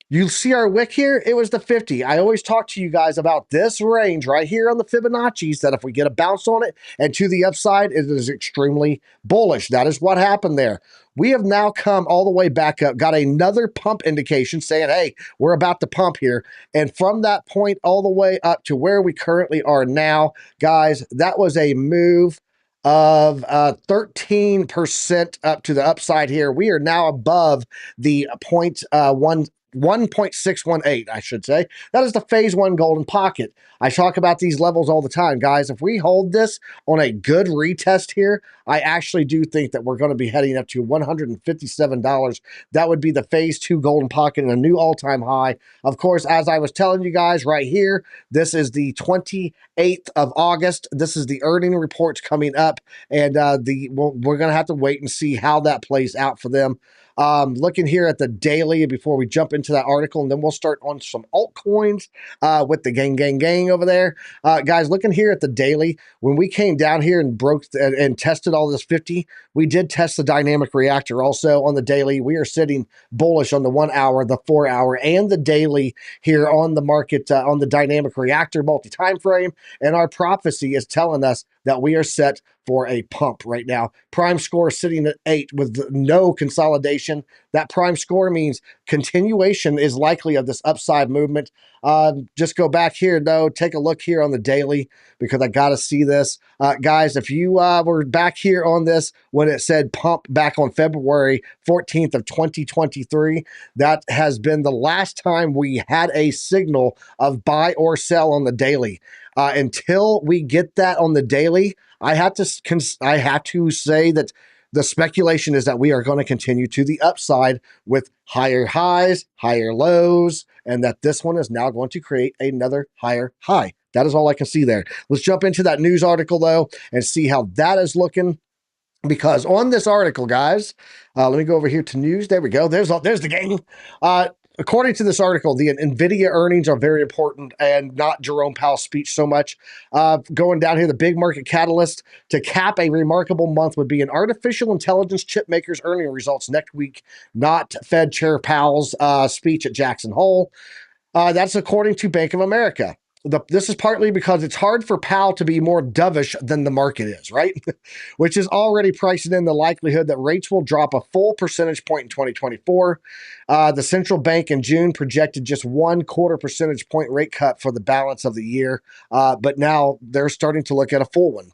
you see our wick here? It was the 50. I always talk to you guys about this range right here on the Fibonacci's, that if we get a bounce on it and to the upside, it is extremely bullish. That is what happened there. We have now come all the way back up, got another pump indication saying, hey, we're about to pump here. And from that point all the way up to where we currently are now, guys, that was a move of 13% up to the upside here. We are now above the 1.618, I should say. That is the phase one golden pocket. I talk about these levels all the time, guys. If we hold this on a good retest here, I actually do think that we're going to be heading up to $157. That would be the phase two golden pocket and a new all-time high. Of course, as I was telling you guys right here, this is the 28th of August. This is the earning reports coming up, and we're going to have to wait and see how that plays out for them. Looking here at the daily before we jump into that article, and then we'll start on some altcoins with the gang over there. Guys, looking here at the daily, when we came down here and broke and tested all this 50, we did test the dynamic reactor also on the daily. We are sitting bullish on the 1 hour, the 4 hour, and the daily here on the market on the dynamic reactor multi-time frame, and our prophecy is telling us that we are set for a pump right now. Prime score sitting at 8 with no consolidation. That prime score means continuation is likely of this upside movement. Just go back here, though. Take a look here on the daily because I got to see this. Guys, if you were back here on this when it said pump back on February 14th of 2023, that has been the last time we had a signal of buy or sell on the daily. Until we get that on the daily, I have to say that the speculation is that we are going to continue to the upside with higher highs, higher lows, and that this one is now going to create another higher high. That is all I can see there. Let's jump into that news article, though, and see how that is looking. Because on this article, guys, let me go over here to news. There we go. There's the game. According to this article, the NVIDIA earnings are very important and not Jerome Powell's speech so much. Going down here, the big market catalyst to cap a remarkable month would be an artificial intelligence chip maker's earning results next week, not Fed Chair Powell's speech at Jackson Hole. That's according to Bank of America. This is partly because it's hard for Powell to be more dovish than the market is, right? Which is already pricing in the likelihood that rates will drop a full percentage point in 2024. The central bank in June projected just 1/4 percentage point rate cut for the balance of the year, but now they're starting to look at a full one.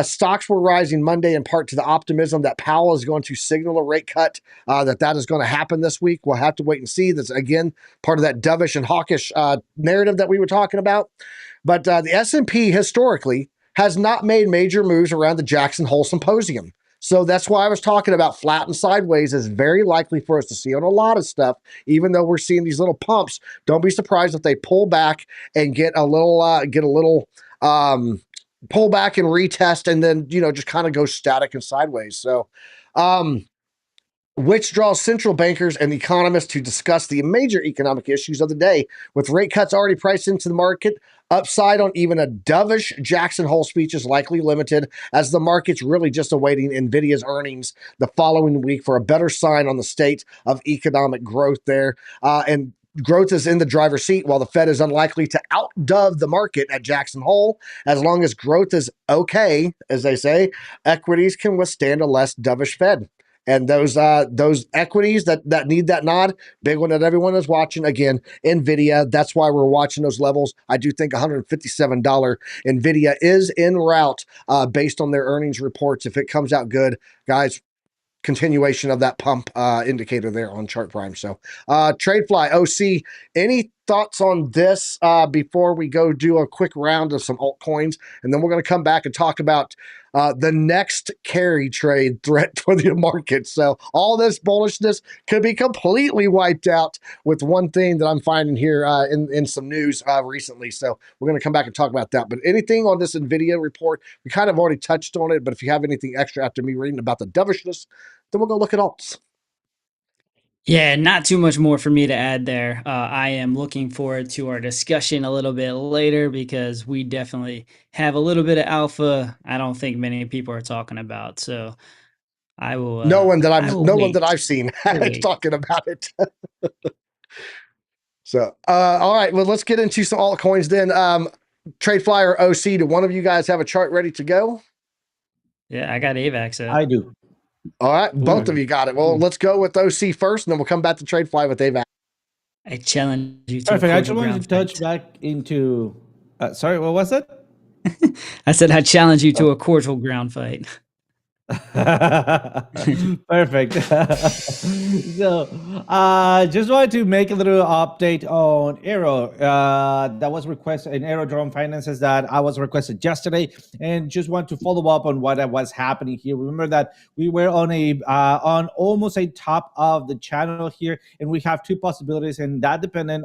Stocks were rising Monday in part to the optimism that Powell is going to signal a rate cut, that is going to happen this week. We'll have to wait and see. That's, again, part of that dovish and hawkish narrative that we were talking about. But the S&P historically has not made major moves around the Jackson Hole Symposium. So that's why I was talking about flat and sideways is very likely for us to see on a lot of stuff, even though we're seeing these little pumps. Don't be surprised if they pull back and get a little pull back and retest and then, just kind of go static and sideways. So, which draws central bankers and economists to discuss the major economic issues of the day. With rate cuts already priced into the market, upside on even a dovish Jackson Hole speech is likely limited, as the market's really just awaiting NVIDIA's earnings the following week for a better sign on the state of economic growth there. And growth is in the driver's seat, while the Fed is unlikely to outdove the market at Jackson Hole. As long as growth is okay, as they say, equities can withstand a less dovish Fed. And those equities that need that nod, big one that everyone is watching, again, NVIDIA. That's why we're watching those levels. I do think $157 NVIDIA is en route based on their earnings reports. If it comes out good, guys, continuation of that pump indicator there on Chart Prime. So TradeFly, OC, any thoughts on this before we go do a quick round of some altcoins? And then we're going to come back and talk about the next carry trade threat for the market. So all this bullishness could be completely wiped out with one thing that I'm finding here in some news recently. So we're going to come back and talk about that. But anything on this NVIDIA report, we kind of already touched on it. But if you have anything extra after me reading about the dovishness, then we'll go look at alts. Yeah, not too much more for me to add there. I am looking forward to our discussion a little bit later because we definitely have a little bit of alpha I don't think many people are talking about. So I will. No one that I've seen is talking about it. So, all right. Well, let's get into some altcoins then. TradeFly or OC, do one of you guys have a chart ready to go? Yeah, I got AVAX. So. I do. All right, both of you got it. Well, let's go with OC first, and then we'll come back to TradeFly with AVAX. I challenge you to. Perfect. I just wanted to touch back into. Sorry, what was it? I said I challenge you to a cordial ground fight. Perfect. So just wanted to make a little update on Aero that was requested in Aerodrome Finances that I was requested yesterday, and just want to follow up on what was happening here. Remember that we were on on almost a top of the channel here, and we have two possibilities, and that depended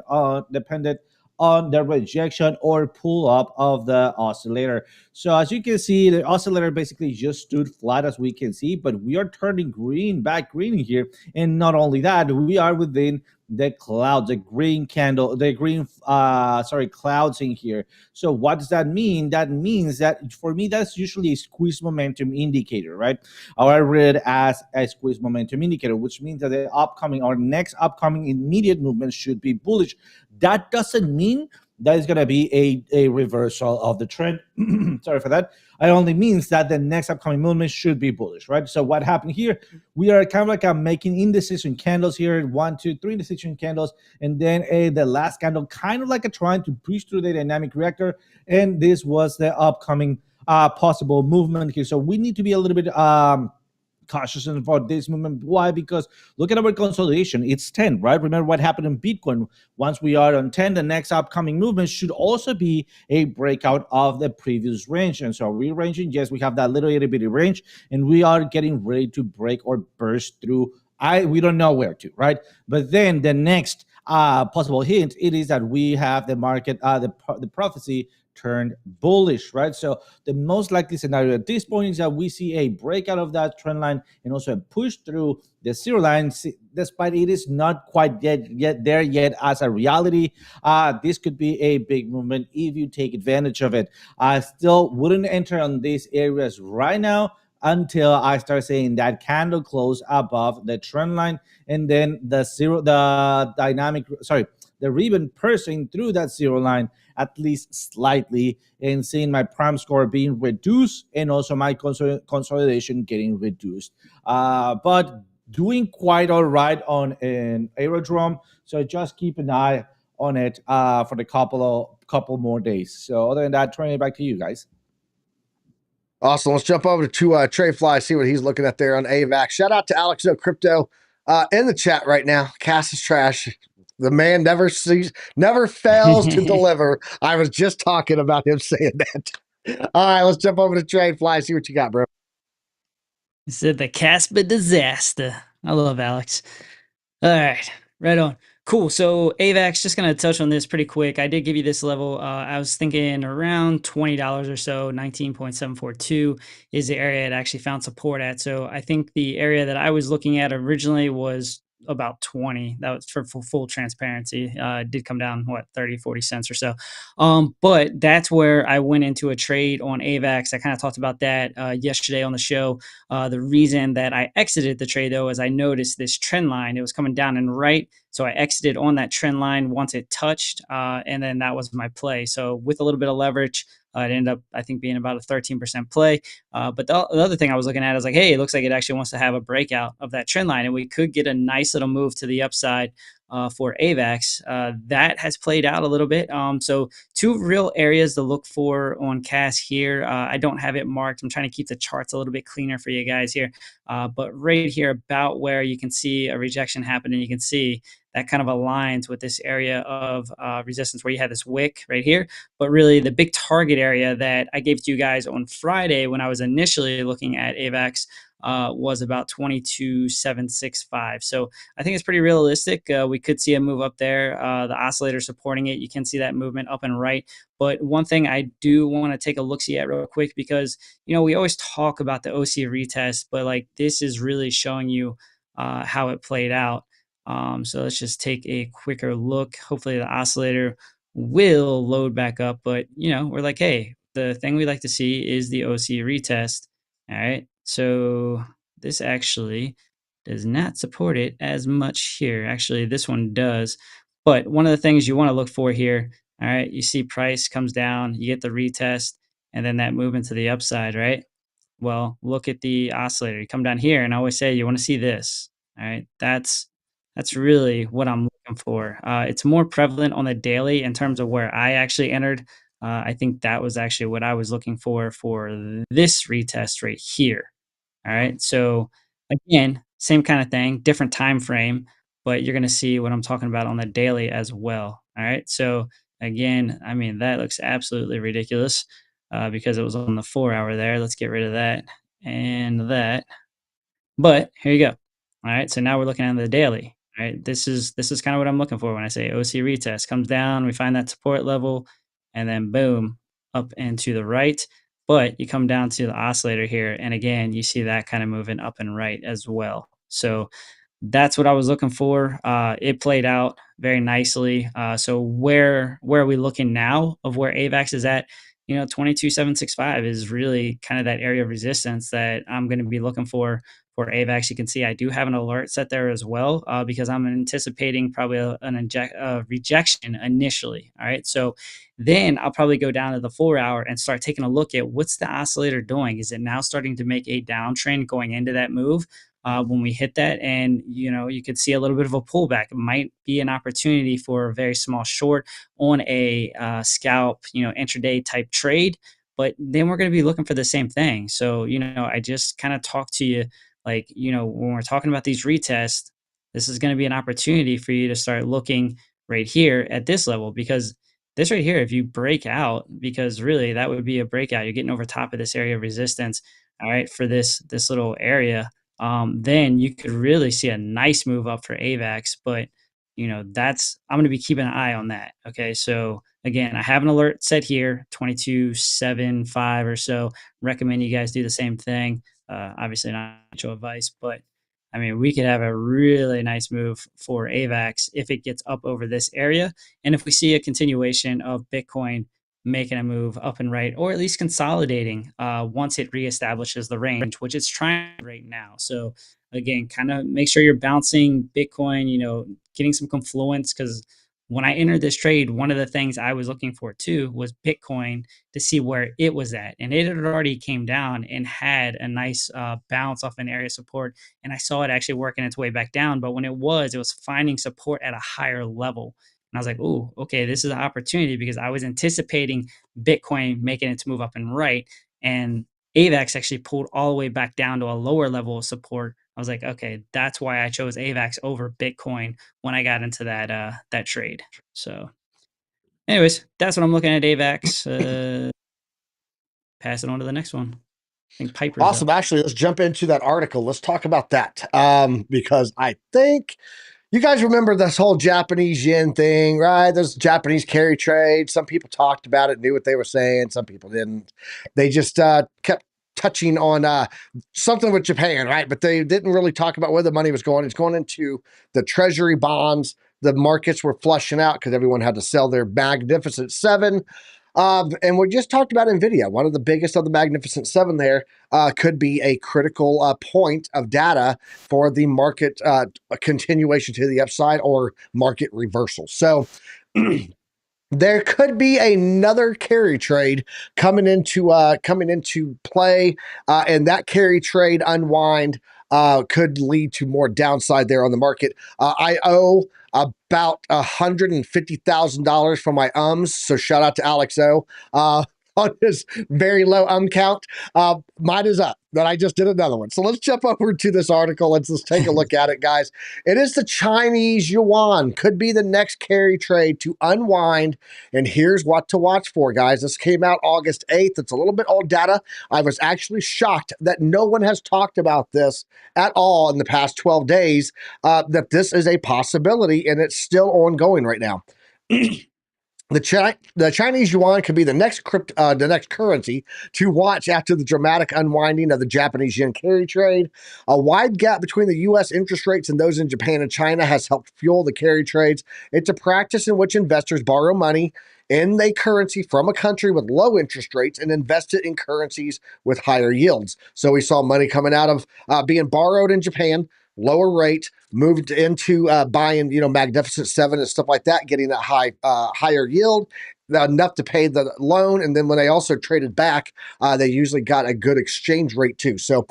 on the rejection or pull up of the oscillator. So as you can see, the oscillator basically just stood flat, as we can see, but we are turning back green here. And not only that, we are within the cloud, the green candle, the green clouds in here. So what does that mean? That means that for me, that's usually a squeeze momentum indicator, right? Or I read it as a squeeze momentum indicator, which means that the next upcoming immediate movement should be bullish. That doesn't mean that is going to be a reversal of the trend. Sorry for that. It only means that the next upcoming movement should be bullish, right? So what happened here? We are kind of like making indecision candles here, 1, 2, 3 indecision candles, and then the last candle kind of like trying to push through the dynamic reactor, and this was the upcoming possible movement here. So we need to be a little bit cautious about this movement. Why? Because look at our consolidation. It's 10, right? Remember what happened in Bitcoin. Once we are on 10, the next upcoming movement should also be a breakout of the previous range. And so we're ranging. Yes, we have that little itty bitty range, and we are getting ready to break or burst through. We don't know where to, right? But then the next possible hint, it is that we have the market, the prophecy turned bullish, right? So the most likely scenario at this point is that we see a breakout of that trend line and also a push through the zero line, despite it is not quite yet there yet as a reality. This could be a big movement if you take advantage of it. I still wouldn't enter on these areas right now until I start seeing that candle close above the trend line, and then the ribbon pursing through that zero line at least slightly, and seeing my prime score being reduced and also my consolidation getting reduced. But doing quite all right on an aerodrome, so just keep an eye on it for the couple more days. So other than that, turning it back to you guys. Awesome. Let's jump over to Treyfly, see what he's looking at there on AVAX. Shout out to Alex O Crypto in the chat right now. Cass is trash. The man never fails to deliver. I was just talking about him saying that. All right, let's jump over to Treyfly, see what you got, bro. He said the Casper disaster. I love Alex. All right, right on. Cool. So AVAX, just gonna touch on this pretty quick. I did give you this level. I was thinking around $20 or so. 19.742 is the area it actually found support at. So I think the area that I was looking at originally was about 20. That was for full transparency. It did come down, what, 30, 40 cents or so. But that's where I went into a trade on AVAX. I kind of talked about that yesterday on the show. The reason that I exited the trade, though, is I noticed this trend line. It was coming down and right. So I exited on that trend line once it touched, and then that was my play. So with a little bit of leverage, it ended up, I think, being about a 13% play. But the other thing I was looking at is like, hey, it looks like it actually wants to have a breakout of that trend line, and we could get a nice little move to the upside for AVAX. That has played out a little bit. So two real areas to look for on CAS here. I don't have it marked. I'm trying to keep the charts a little bit cleaner for you guys here. But right here, about where you can see a rejection happen, and you can see that kind of aligns with this area of resistance where you have this wick right here. But really the big target area that I gave to you guys on Friday when I was initially looking at AVAX was about 22,765. So I think it's pretty realistic. We could see a move up there. The oscillator supporting it. You can see that movement up and right. But one thing I do want to take a look-see at real quick, because, you know, we always talk about the OC retest, but like this is really showing you how it played out. So let's just take a quicker look. Hopefully the oscillator will load back up, but you know, we're like, hey, the thing we like to see is the OC retest. All right. So this actually does not support it as much here. Actually, this one does. But one of the things you want to look for here, all right, you see price comes down, you get the retest, and then that movement to the upside, right? Well, look at the oscillator. You come down here, and I always say you want to see this. All right. That's really what I'm looking for. It's more prevalent on the daily in terms of where I actually entered. I think that was actually what I was looking for this retest right here. All right. So again, same kind of thing, different time frame, but you're going to see what I'm talking about on the daily as well. All right. So again, I mean, that looks absolutely ridiculous because it was on the 4 hour there. Let's get rid of that and that. But here you go. All right. So now we're looking at the daily. All right. This is kind of what I'm looking for when I say OC retest. Comes down, we find that support level, and then boom, up and to the right. But you come down to the oscillator here, and again, you see that kind of moving up and right as well. So that's what I was looking for. It played out very nicely. So where are we looking now of where AVAX is at? 22,765 is really kind of that area of resistance that I'm going to be looking for AVAX. You can see I do have an alert set there as well, because I'm anticipating probably a rejection initially. All right. So then I'll probably go down to the 4 hour and start taking a look at what's the oscillator doing. Is it now starting to make a downtrend going into that move? When we hit that, and you could see a little bit of a pullback, it might be an opportunity for a very small short on a scalp, intraday type trade. But then we're going to be looking for the same thing. So I just kind of talked to you, like, when we're talking about these retests, this is going to be an opportunity for you to start looking right here at this level, because this right here, if you break out, because really that would be a breakout, you're getting over top of this area of resistance, all right, for this little area, then you could really see a nice move up for AVAX. But I'm going to be keeping an eye on that. Okay, so again, I have an alert set here, 2275 or so. Recommend you guys do the same thing. Obviously not financial advice, but I mean, we could have a really nice move for AVAX if it gets up over this area. And if we see a continuation of Bitcoin making a move up and right, or at least consolidating once it reestablishes the range, which it's trying right now. So again, kind of make sure you're bouncing Bitcoin, getting some confluence, because when I entered this trade, one of the things I was looking for too was Bitcoin to see where it was at. And it had already came down and had a nice bounce off an area of support. And I saw it actually working its way back down. But when it was finding support at a higher level. And I was like, oh, okay, this is an opportunity, because I was anticipating Bitcoin making its move up and right. And AVAX actually pulled all the way back down to a lower level of support. I was like, okay, that's why I chose AVAX over Bitcoin when I got into that trade. So anyways, that's what I'm looking at AVAX. Pass it on to the next one. I think Piper's Awesome. up. Actually, let's jump into that article. Let's talk about that, because I think you guys remember this whole Japanese yen thing, right? There's Japanese carry trade. Some people talked about it, knew what they were saying. Some people didn't. They just kept touching on something with Japan, right? But they didn't really talk about where the money was going. It's going into the treasury bonds. The markets were flushing out because everyone had to sell their Magnificent Seven. And we just talked about NVIDIA. One of the biggest of the Magnificent Seven there could be a critical point of data for the market continuation to the upside or market reversal. So there could be another carry trade coming into play, and that carry trade unwind could lead to more downside there on the market. I owe about $150,000 for my ums, so shout out to Alex O. On his very low count. Mine is up, but I just did another one. So let's jump over to this article. Let's take a look at it, guys. It is the Chinese yuan. Could be the next carry trade to unwind. And here's what to watch for, guys. This came out August 8th. It's a little bit old data. I was actually shocked that no one has talked about this at all in the past 12 days, that this is a possibility, and it's still ongoing right now. The Chinese yuan could be the next currency to watch after the dramatic unwinding of the Japanese yen carry trade. A wide gap between the U.S. interest rates and those in Japan and China has helped fuel the carry trades. It's a practice in which investors borrow money in a currency from a country with low interest rates and invest it in currencies with higher yields. So we saw money coming out of being borrowed in Japan, lower rate, moved into buying, Magnificent Seven and stuff like that, getting that higher yield, enough to pay the loan. And then when they also traded back, they usually got a good exchange rate too. So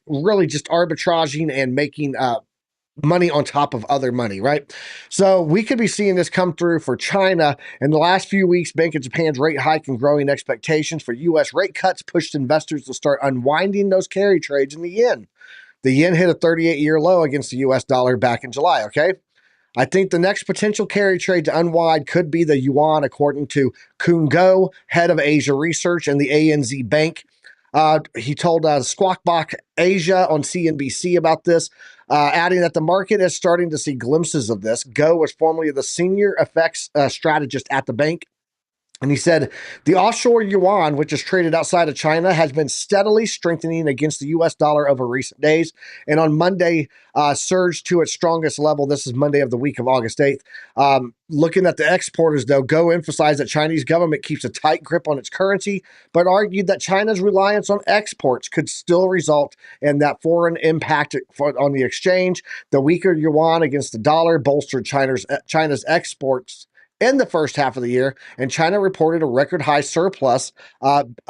really just arbitraging and making money on top of other money, right? So we could be seeing this come through for China. In the last few weeks, Bank of Japan's rate hike and growing expectations for U.S. rate cuts pushed investors to start unwinding those carry trades in the yen. The yen hit a 38-year low against the U.S. dollar back in July, okay? I think the next potential carry trade to unwind could be the yuan, according to Kun Go, head of Asia Research and the ANZ Bank. He told Squawk Box Asia on CNBC about this, adding that the market is starting to see glimpses of this. Go was formerly the senior FX strategist at the bank. And he said the offshore yuan, which is traded outside of China, has been steadily strengthening against the U.S. dollar over recent days. And on Monday, surged to its strongest level. This is Monday of the week of August 8th. Looking at the exporters, though, Go emphasized that Chinese government keeps a tight grip on its currency, but argued that China's reliance on exports could still result in that foreign impact on the exchange. The weaker yuan against the dollar bolstered China's exports in the first half of the year, and China reported a record high surplus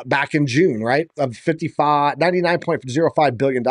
back in June, right, of $99.05 billion.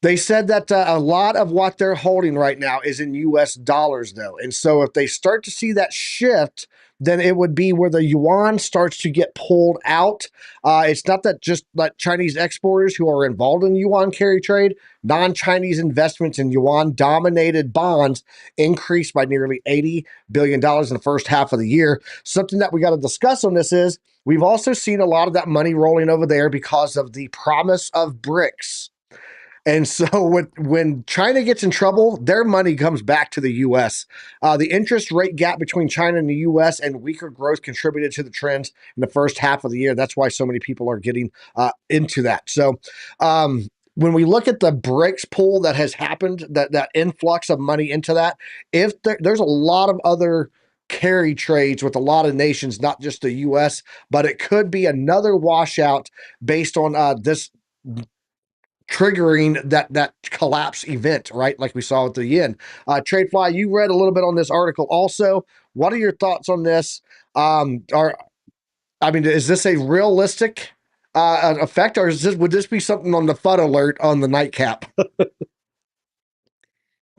They said that a lot of what they're holding right now is in US dollars, though. And so if they start to see that shift, then it would be where the yuan starts to get pulled out. It's not that just like Chinese exporters who are involved in yuan carry trade, non-Chinese investments in yuan-dominated bonds increased by nearly $80 billion in the first half of the year. Something that we got to discuss on this is we've also seen a lot of that money rolling over there because of the promise of BRICS. And so when China gets in trouble, their money comes back to the U.S. The interest rate gap between China and the U.S. and weaker growth contributed to the trends in the first half of the year. That's why so many people are getting into that. So when we look at the BRICS pool that has happened, that influx of money into that, if there's a lot of other carry trades with a lot of nations, not just the U.S., but it could be another washout based on this triggering that collapse event, right? Like we saw with the yen. Tradefly, you read a little bit on this article also. What are your thoughts on this? Is this a realistic effect, or would this be something on the FUD alert on the nightcap?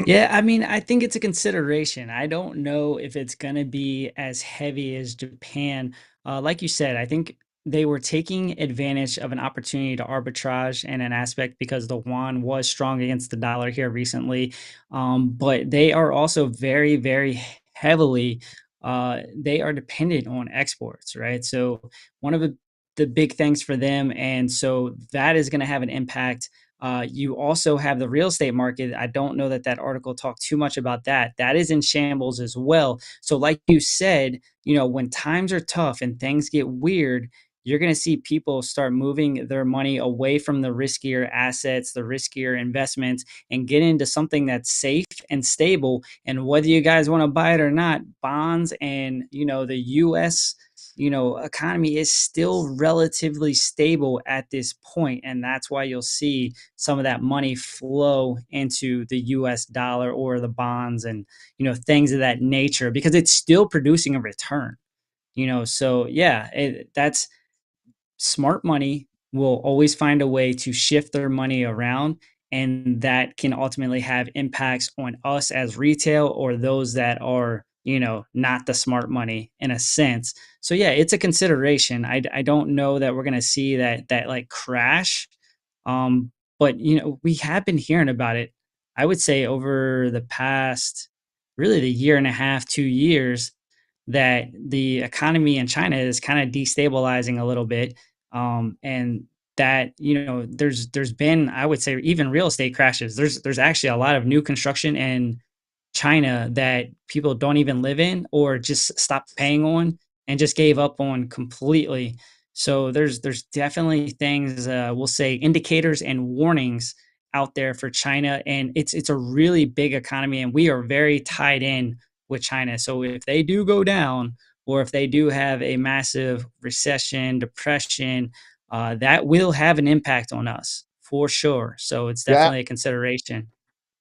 Yeah, I mean, I think it's a consideration. I don't know if it's going to be as heavy as Japan. Like you said, I think they were taking advantage of an opportunity to arbitrage in an aspect because the yuan was strong against the dollar here recently. But they are also very, very heavily, they are dependent on exports, right? So one of the big things for them. And so that is going to have an impact. You also have the real estate market. I don't know that that article talked too much about that. That is in shambles as well. So, like you said, when times are tough and things get weird, you're going to see people start moving their money away from the riskier assets, the riskier investments, and get into something that's safe and stable. And whether you guys want to buy it or not, bonds and the U.S. Economy is still relatively stable at this point, and that's why you'll see some of that money flow into the US dollar or the bonds and things of that nature because it's still producing a return. So yeah, that's smart money will always find a way to shift their money around, and that can ultimately have impacts on us as retail or those that are not the smart money in a sense. So yeah, it's a consideration. I don't know that we're going to see that like crash, but we have been hearing about it. I would say over the past really the year and a half 2 years that the economy in China is kind of destabilizing a little bit, and that there's been, I would say, even real estate crashes. There's actually a lot of new construction in China that people don't even live in or just stopped paying on and just gave up on completely. So there's definitely things, we'll say, indicators and warnings out there for China, and it's a really big economy, and we are very tied in with China. So if they do go down, or if they do have a massive recession, depression, that will have an impact on us for sure. So it's Yeah, definitely a consideration.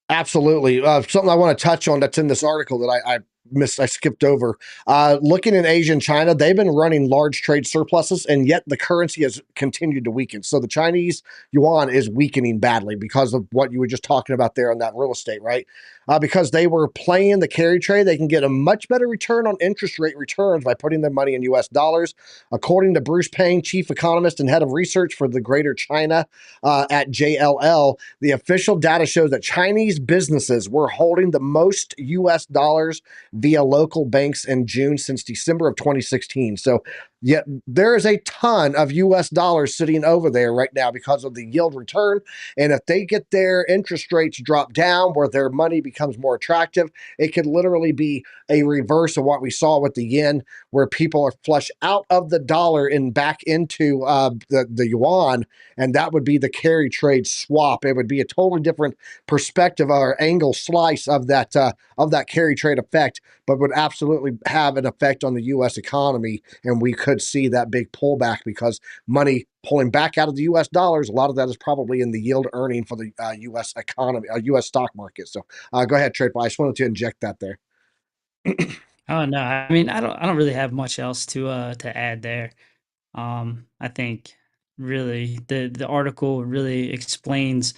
absolutely. Something I want to touch on that's in this article that I missed, I skipped over. Looking in Asia and China, they've been running large trade surpluses, and yet the currency has continued to weaken. So the Chinese yuan is weakening badly because of what you were just talking about there on that real estate, right? Because they were playing the carry trade, they can get a much better return on interest rate returns by putting their money in US dollars. According to Bruce Payne, chief economist and head of research for the Greater China at JLL, the official data shows that Chinese businesses were holding the most US dollars via local banks in June since December of 2016. So Yet there is a ton of US dollars sitting over there right now because of the yield return. And if they get their interest rates drop down where their money becomes more attractive, it could literally be a reverse of what we saw with the yen, where people are flushed out of the dollar and back into the yuan. And that would be the carry trade swap. It would be a totally different perspective or angle slice of that carry trade effect, but would absolutely have an effect on the U.S. economy, and we could see that big pullback because money pulling back out of the U.S. dollars. A lot of that is probably in the yield earning for the U.S. economy, U.S. stock market. So go ahead, Trade. I just wanted to inject that there. Oh no, I mean I don't really have much else to add there. I think really the article really explains,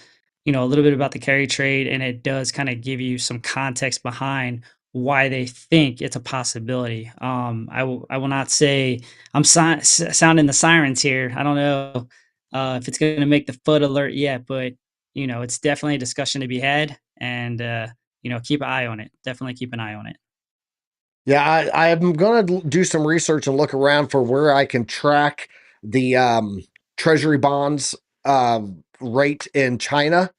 a little bit about the carry trade, and it does kind of give you some context behind why they think it's a possibility. I will not say I'm sounding the sirens here. I don't know if it's going to make the foot alert yet, but it's definitely a discussion to be had, and keep an eye on it. Definitely keep an eye on it. Yeah, I am going to do some research and look around for where I can track the Treasury bonds rate in China.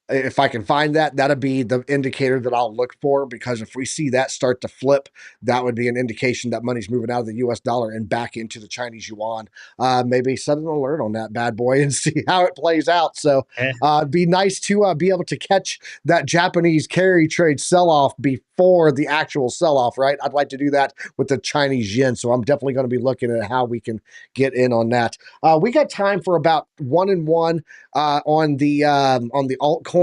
If I can find that, that'll be the indicator that I'll look for, because if we see that start to flip, that would be an indication that money's moving out of the US dollar and back into the Chinese yuan. Maybe set an alert on that bad boy and see how it plays out. So it'd be nice to be able to catch that Japanese carry trade sell off before the actual sell off, right? I'd like to do that with the Chinese yen. So I'm definitely going to be looking at how we can get in on that. We got time for about 1 and 1 on the altcoins.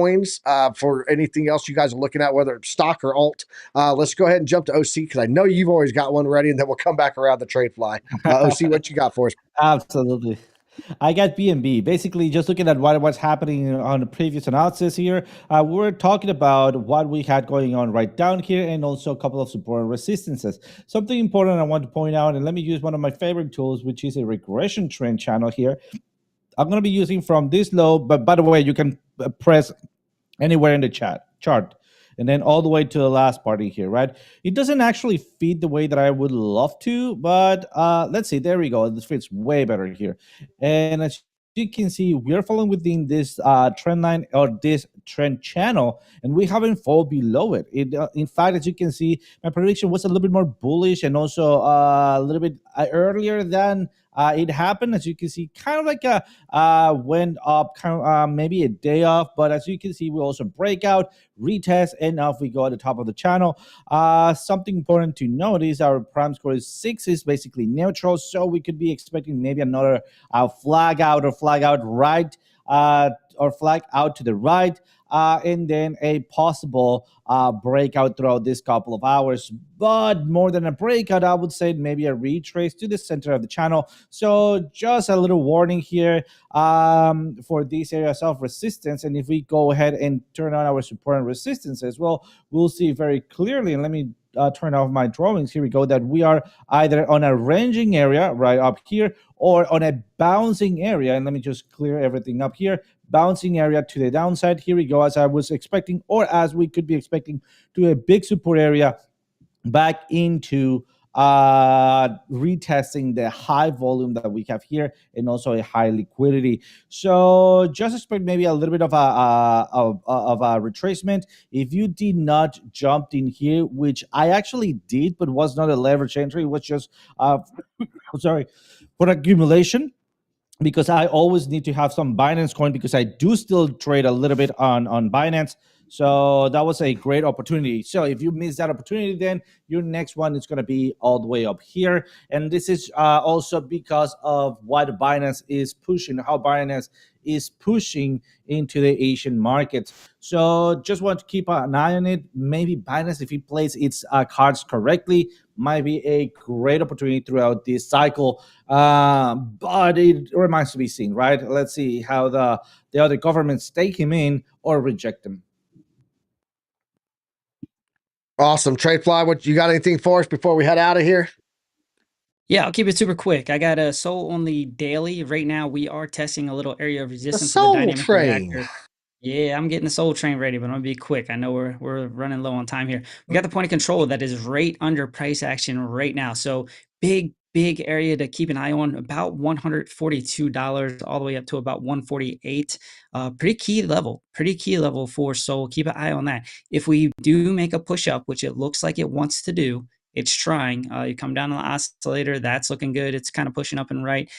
For anything else you guys are looking at, whether it's stock or alt, let's go ahead and jump to OC, because I know you've always got one ready, and then we'll come back around the trade fly. OC, what you got for us? Absolutely. I got BNB. Basically, just looking at what's happening on the previous analysis here, we're talking about what we had going on right down here, and also a couple of support and resistances. Something important I want to point out, and let me use one of my favorite tools, which is a regression trend channel here. I'm going to be using from this low, but by the way, you can press anywhere in the chart, and then all the way to the last party here, right? It doesn't actually feed the way that I would love to, but let's see. There we go. This fits way better here. And as you can see, we are falling within this trend line, or this trend channel, and we haven't fallen below it. In fact, as you can see, my prediction was a little bit more bullish, and also a little bit earlier than it happened. As you can see, kind of like a went up, kind of maybe a day off, but as you can see, we also break out, retest, and off we go at the top of the channel. Something important to note is our prime score is 6, is basically neutral, so we could be expecting maybe another flag out, or flag out right, or flag out to the right, and then a possible breakout throughout this couple of hours. But more than a breakout, I would say maybe a retrace to the center of the channel. So just a little warning here for these areas of resistance. And if we go ahead and turn on our support and resistance as well, we'll see very clearly. And let me turn off my drawings. Here we go, that we are either on a ranging area right up here, or on a bouncing area. And let me just clear everything up here. Bouncing area to the downside. Here we go, as I was expecting, or as we could be expecting, to a big support area back into retesting the high volume that we have here, and also a high liquidity. So just expect maybe a little bit of a retracement. If you did not jump in here, which I actually did, but was not a leverage entry, it was just sorry, for accumulation, because I always need to have some Binance coin, because I do still trade a little bit on Binance. So that was a great opportunity. So if you miss that opportunity, then your next one is going to be all the way up here. And this is also because of what Binance is pushing, how Binance is pushing into the Asian markets. So just want to keep an eye on it. Maybe Binance, if he plays its cards correctly, might be a great opportunity throughout this cycle. But it remains to be seen, right? Let's see how the other governments take him in or reject him. Awesome. Trade fly, what you got anything for us before we head out of here? Yeah, I'll keep it super quick. I got a Sol on the daily. Right now, we are testing a little area of The resistance with the Soul dynamic Train. reactor. Yeah, I'm getting the Soul Train ready, but I'm gonna be quick. I know we're running low on time here. We got the point of control that is right under price action right now. So big big area to keep an eye on, about $142 all the way up to about 148. Pretty key level for Sol. Keep an eye on that. If we do make a push up, which it looks like it wants to do, it's trying. You come down on the oscillator, that's looking good. It's kind of pushing up and right.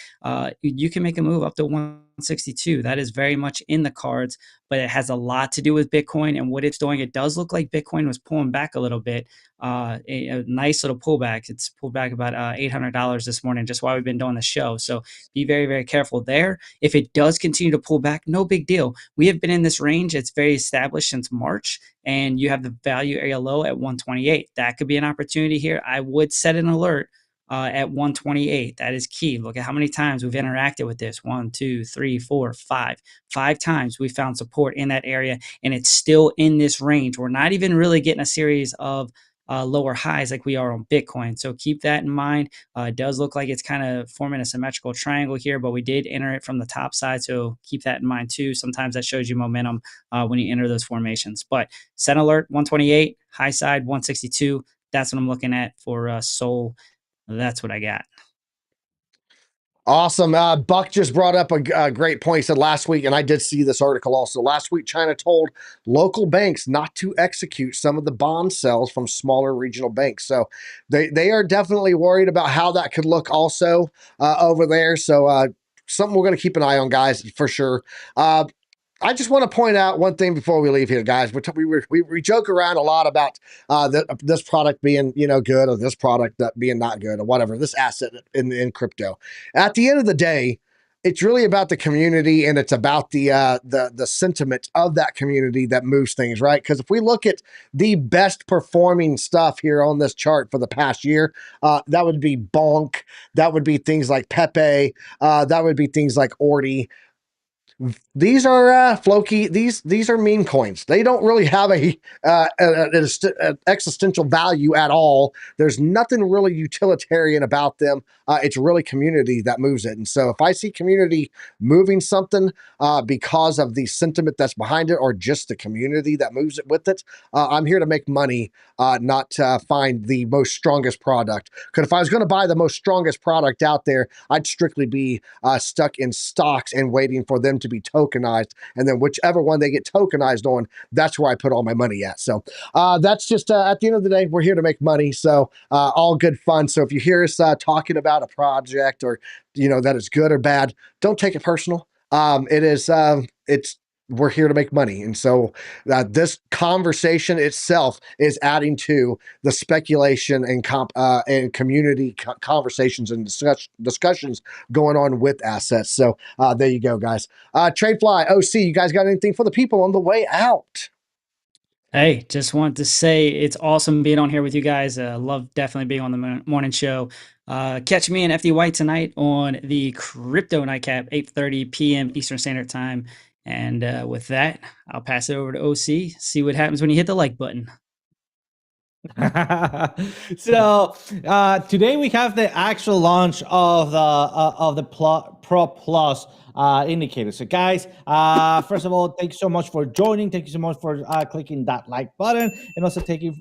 You can make a move up to 162. That is very much in the cards, but it has a lot to do with Bitcoin and what it's doing. It does look like Bitcoin was pulling back a little bit. A nice little pullback. It's pulled back about $800 this morning, just while we've been doing the show. So be very, very careful there. If it does continue to pull back, no big deal. We have been in this range. It's very established since March, and you have the value area low at 128. That could be an opportunity here. I would set an alert at 128. That is key. Look at how many times we've interacted with this. 1, 2, 3, 4, 5. 5 times we found support in that area, and it's still in this range. We're not even really getting a series of lower highs like we are on Bitcoin. So keep that in mind. It does look like it's kind of forming a symmetrical triangle here, but we did enter it from the top side. So keep that in mind too. Sometimes that shows you momentum when you enter those formations. But set alert 128, high side 162. That's what I'm looking at for Sol. That's what I got. Awesome. Buck just brought up a great point. He said last week, and I did see this article also. Last week, China told local banks not to execute some of the bond sales from smaller regional banks. So they are definitely worried about how that could look also over there. So something we're going to keep an eye on, guys, for sure. I just want to point out one thing before we leave here, guys. We joke around a lot about this product being, good, or this product being not good, or whatever, this asset in crypto. At the end of the day, it's really about the community, and it's about the sentiment of that community that moves things, right? Because if we look at the best performing stuff here on this chart for the past year, that would be Bonk, that would be things like Pepe, that would be things like Ordi. These are Floki. These are meme coins. They don't really have an existential value at all. There's nothing really utilitarian about them. It's really community that moves it. And so if I see community moving something because of the sentiment that's behind it, or just the community that moves it with it, I'm here to make money, not to find the most strongest product. Because if I was going to buy the most strongest product out there, I'd strictly be stuck in stocks and waiting for them to be tokenized, and then whichever one they get tokenized on, that's where I put all my money at. So that's just at the end of the day, we're here to make money. So all good fun. So if you hear us talking about a project, or that is good or bad, don't take it personal. We're here to make money. And so this conversation itself is adding to the speculation and community conversations and discussions going on with assets. So there you go, guys. Tradefly, OC, you guys got anything for the people on the way out? Hey, just want to say it's awesome being on here with you guys. Love definitely being on the morning show. Catch me and FD White tonight on the Crypto Nightcap, 8:30 p.m. Eastern Standard Time. And with that, I'll pass it over to OC. See what happens when you hit the like button. So today we have the actual launch of the Pro Plus indicator. So guys, first of all, thank you so much for joining. Thank you so much for clicking that like button, and also thank you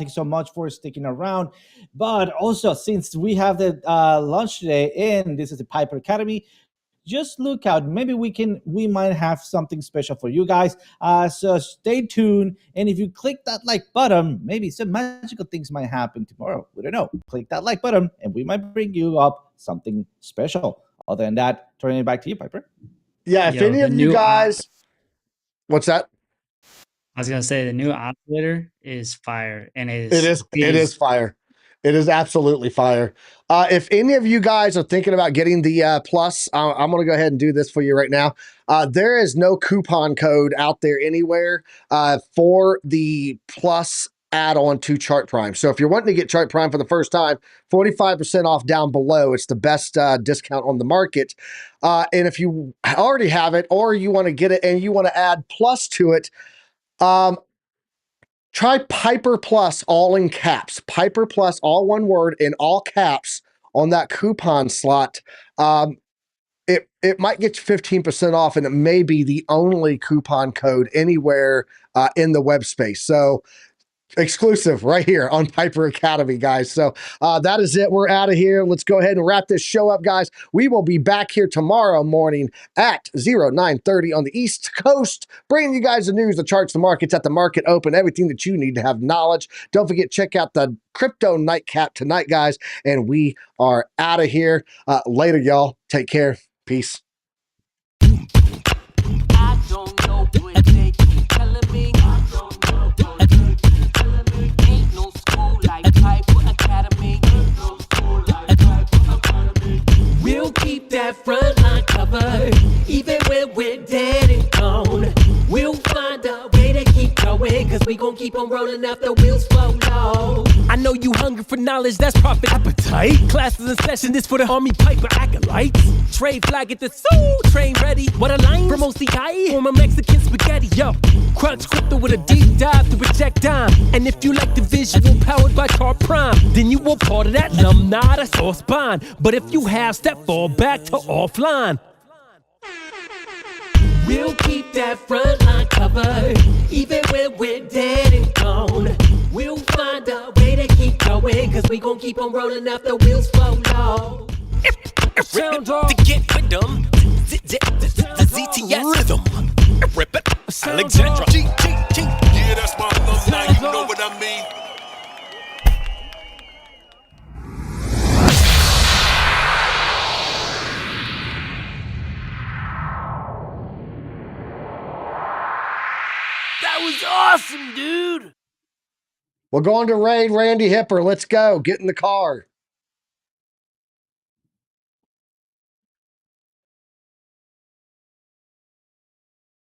so much for sticking around. But also, since we have the launch today, and this is the Piper Academy, just look out. Maybe we might have something special for you guys. So stay tuned. And if you click that like button, maybe some magical things might happen tomorrow. We don't know. Click that like button, and we might bring you up something special. Other than that, turning it back to you, Piper. Yeah, if any of you guys, what's that? I was gonna say the new oscillator is fire, and it is fire. It is absolutely fire. If any of you guys are thinking about getting the plus, I'm going to go ahead and do this for you right now. There is no coupon code out there anywhere for the plus add-on to Chart Prime. So if you're wanting to get Chart Prime for the first time, 45% off down below. It's the best discount on the market. And if you already have it, or you want to get it and you want to add plus to it, try Piper Plus, all in caps. Piper Plus, all one word, in all caps on that coupon slot. It might get you 15% off, and it may be the only coupon code anywhere in the web space. So exclusive right here on Piper Academy, guys. So that is it. We're out of here. Let's go ahead and wrap this show up, guys. We will be back here tomorrow morning at 0930 on the East Coast, bringing you guys the news, the charts, the markets at the market open, everything that you need to have knowledge. Don't forget, check out the crypto nightcap tonight, guys. And we are out of here. Later, y'all. Take care. Peace. I don't know what they keep telling me. I don't know what they keep telling me. Ain't no school like Piper Academy. Ain't no school like Piper Academy. We'll keep that front line covered, even when we're dead and gone. We'll find a way to keep going, cause we gon' keep on rolling up the wheels flow low. I know you hungry for knowledge, that's profit appetite. Classes in session, this for the Army Piper acolytes. Trade flag at the soul, train ready. What a line from OCI, from a Mexican spaghetti, yo. Crunch crypto with a deep dive to project dime. And if you like the visual powered by Car Prime, then you were part of that alumni, that's all spine. But if you have, step fall back to offline. We'll keep that front line covered, even when we're dead and gone. We'll find a way to keep going, cause we gon' keep on rolling up the wheels flow low. Sound off. To get with them, the ZTS rhythm. Rip it, Alexandra. Yeah, that's my alumni, you know what I mean? That was awesome, dude! We're going to raid Randy Hipper. Let's go. Get in the car.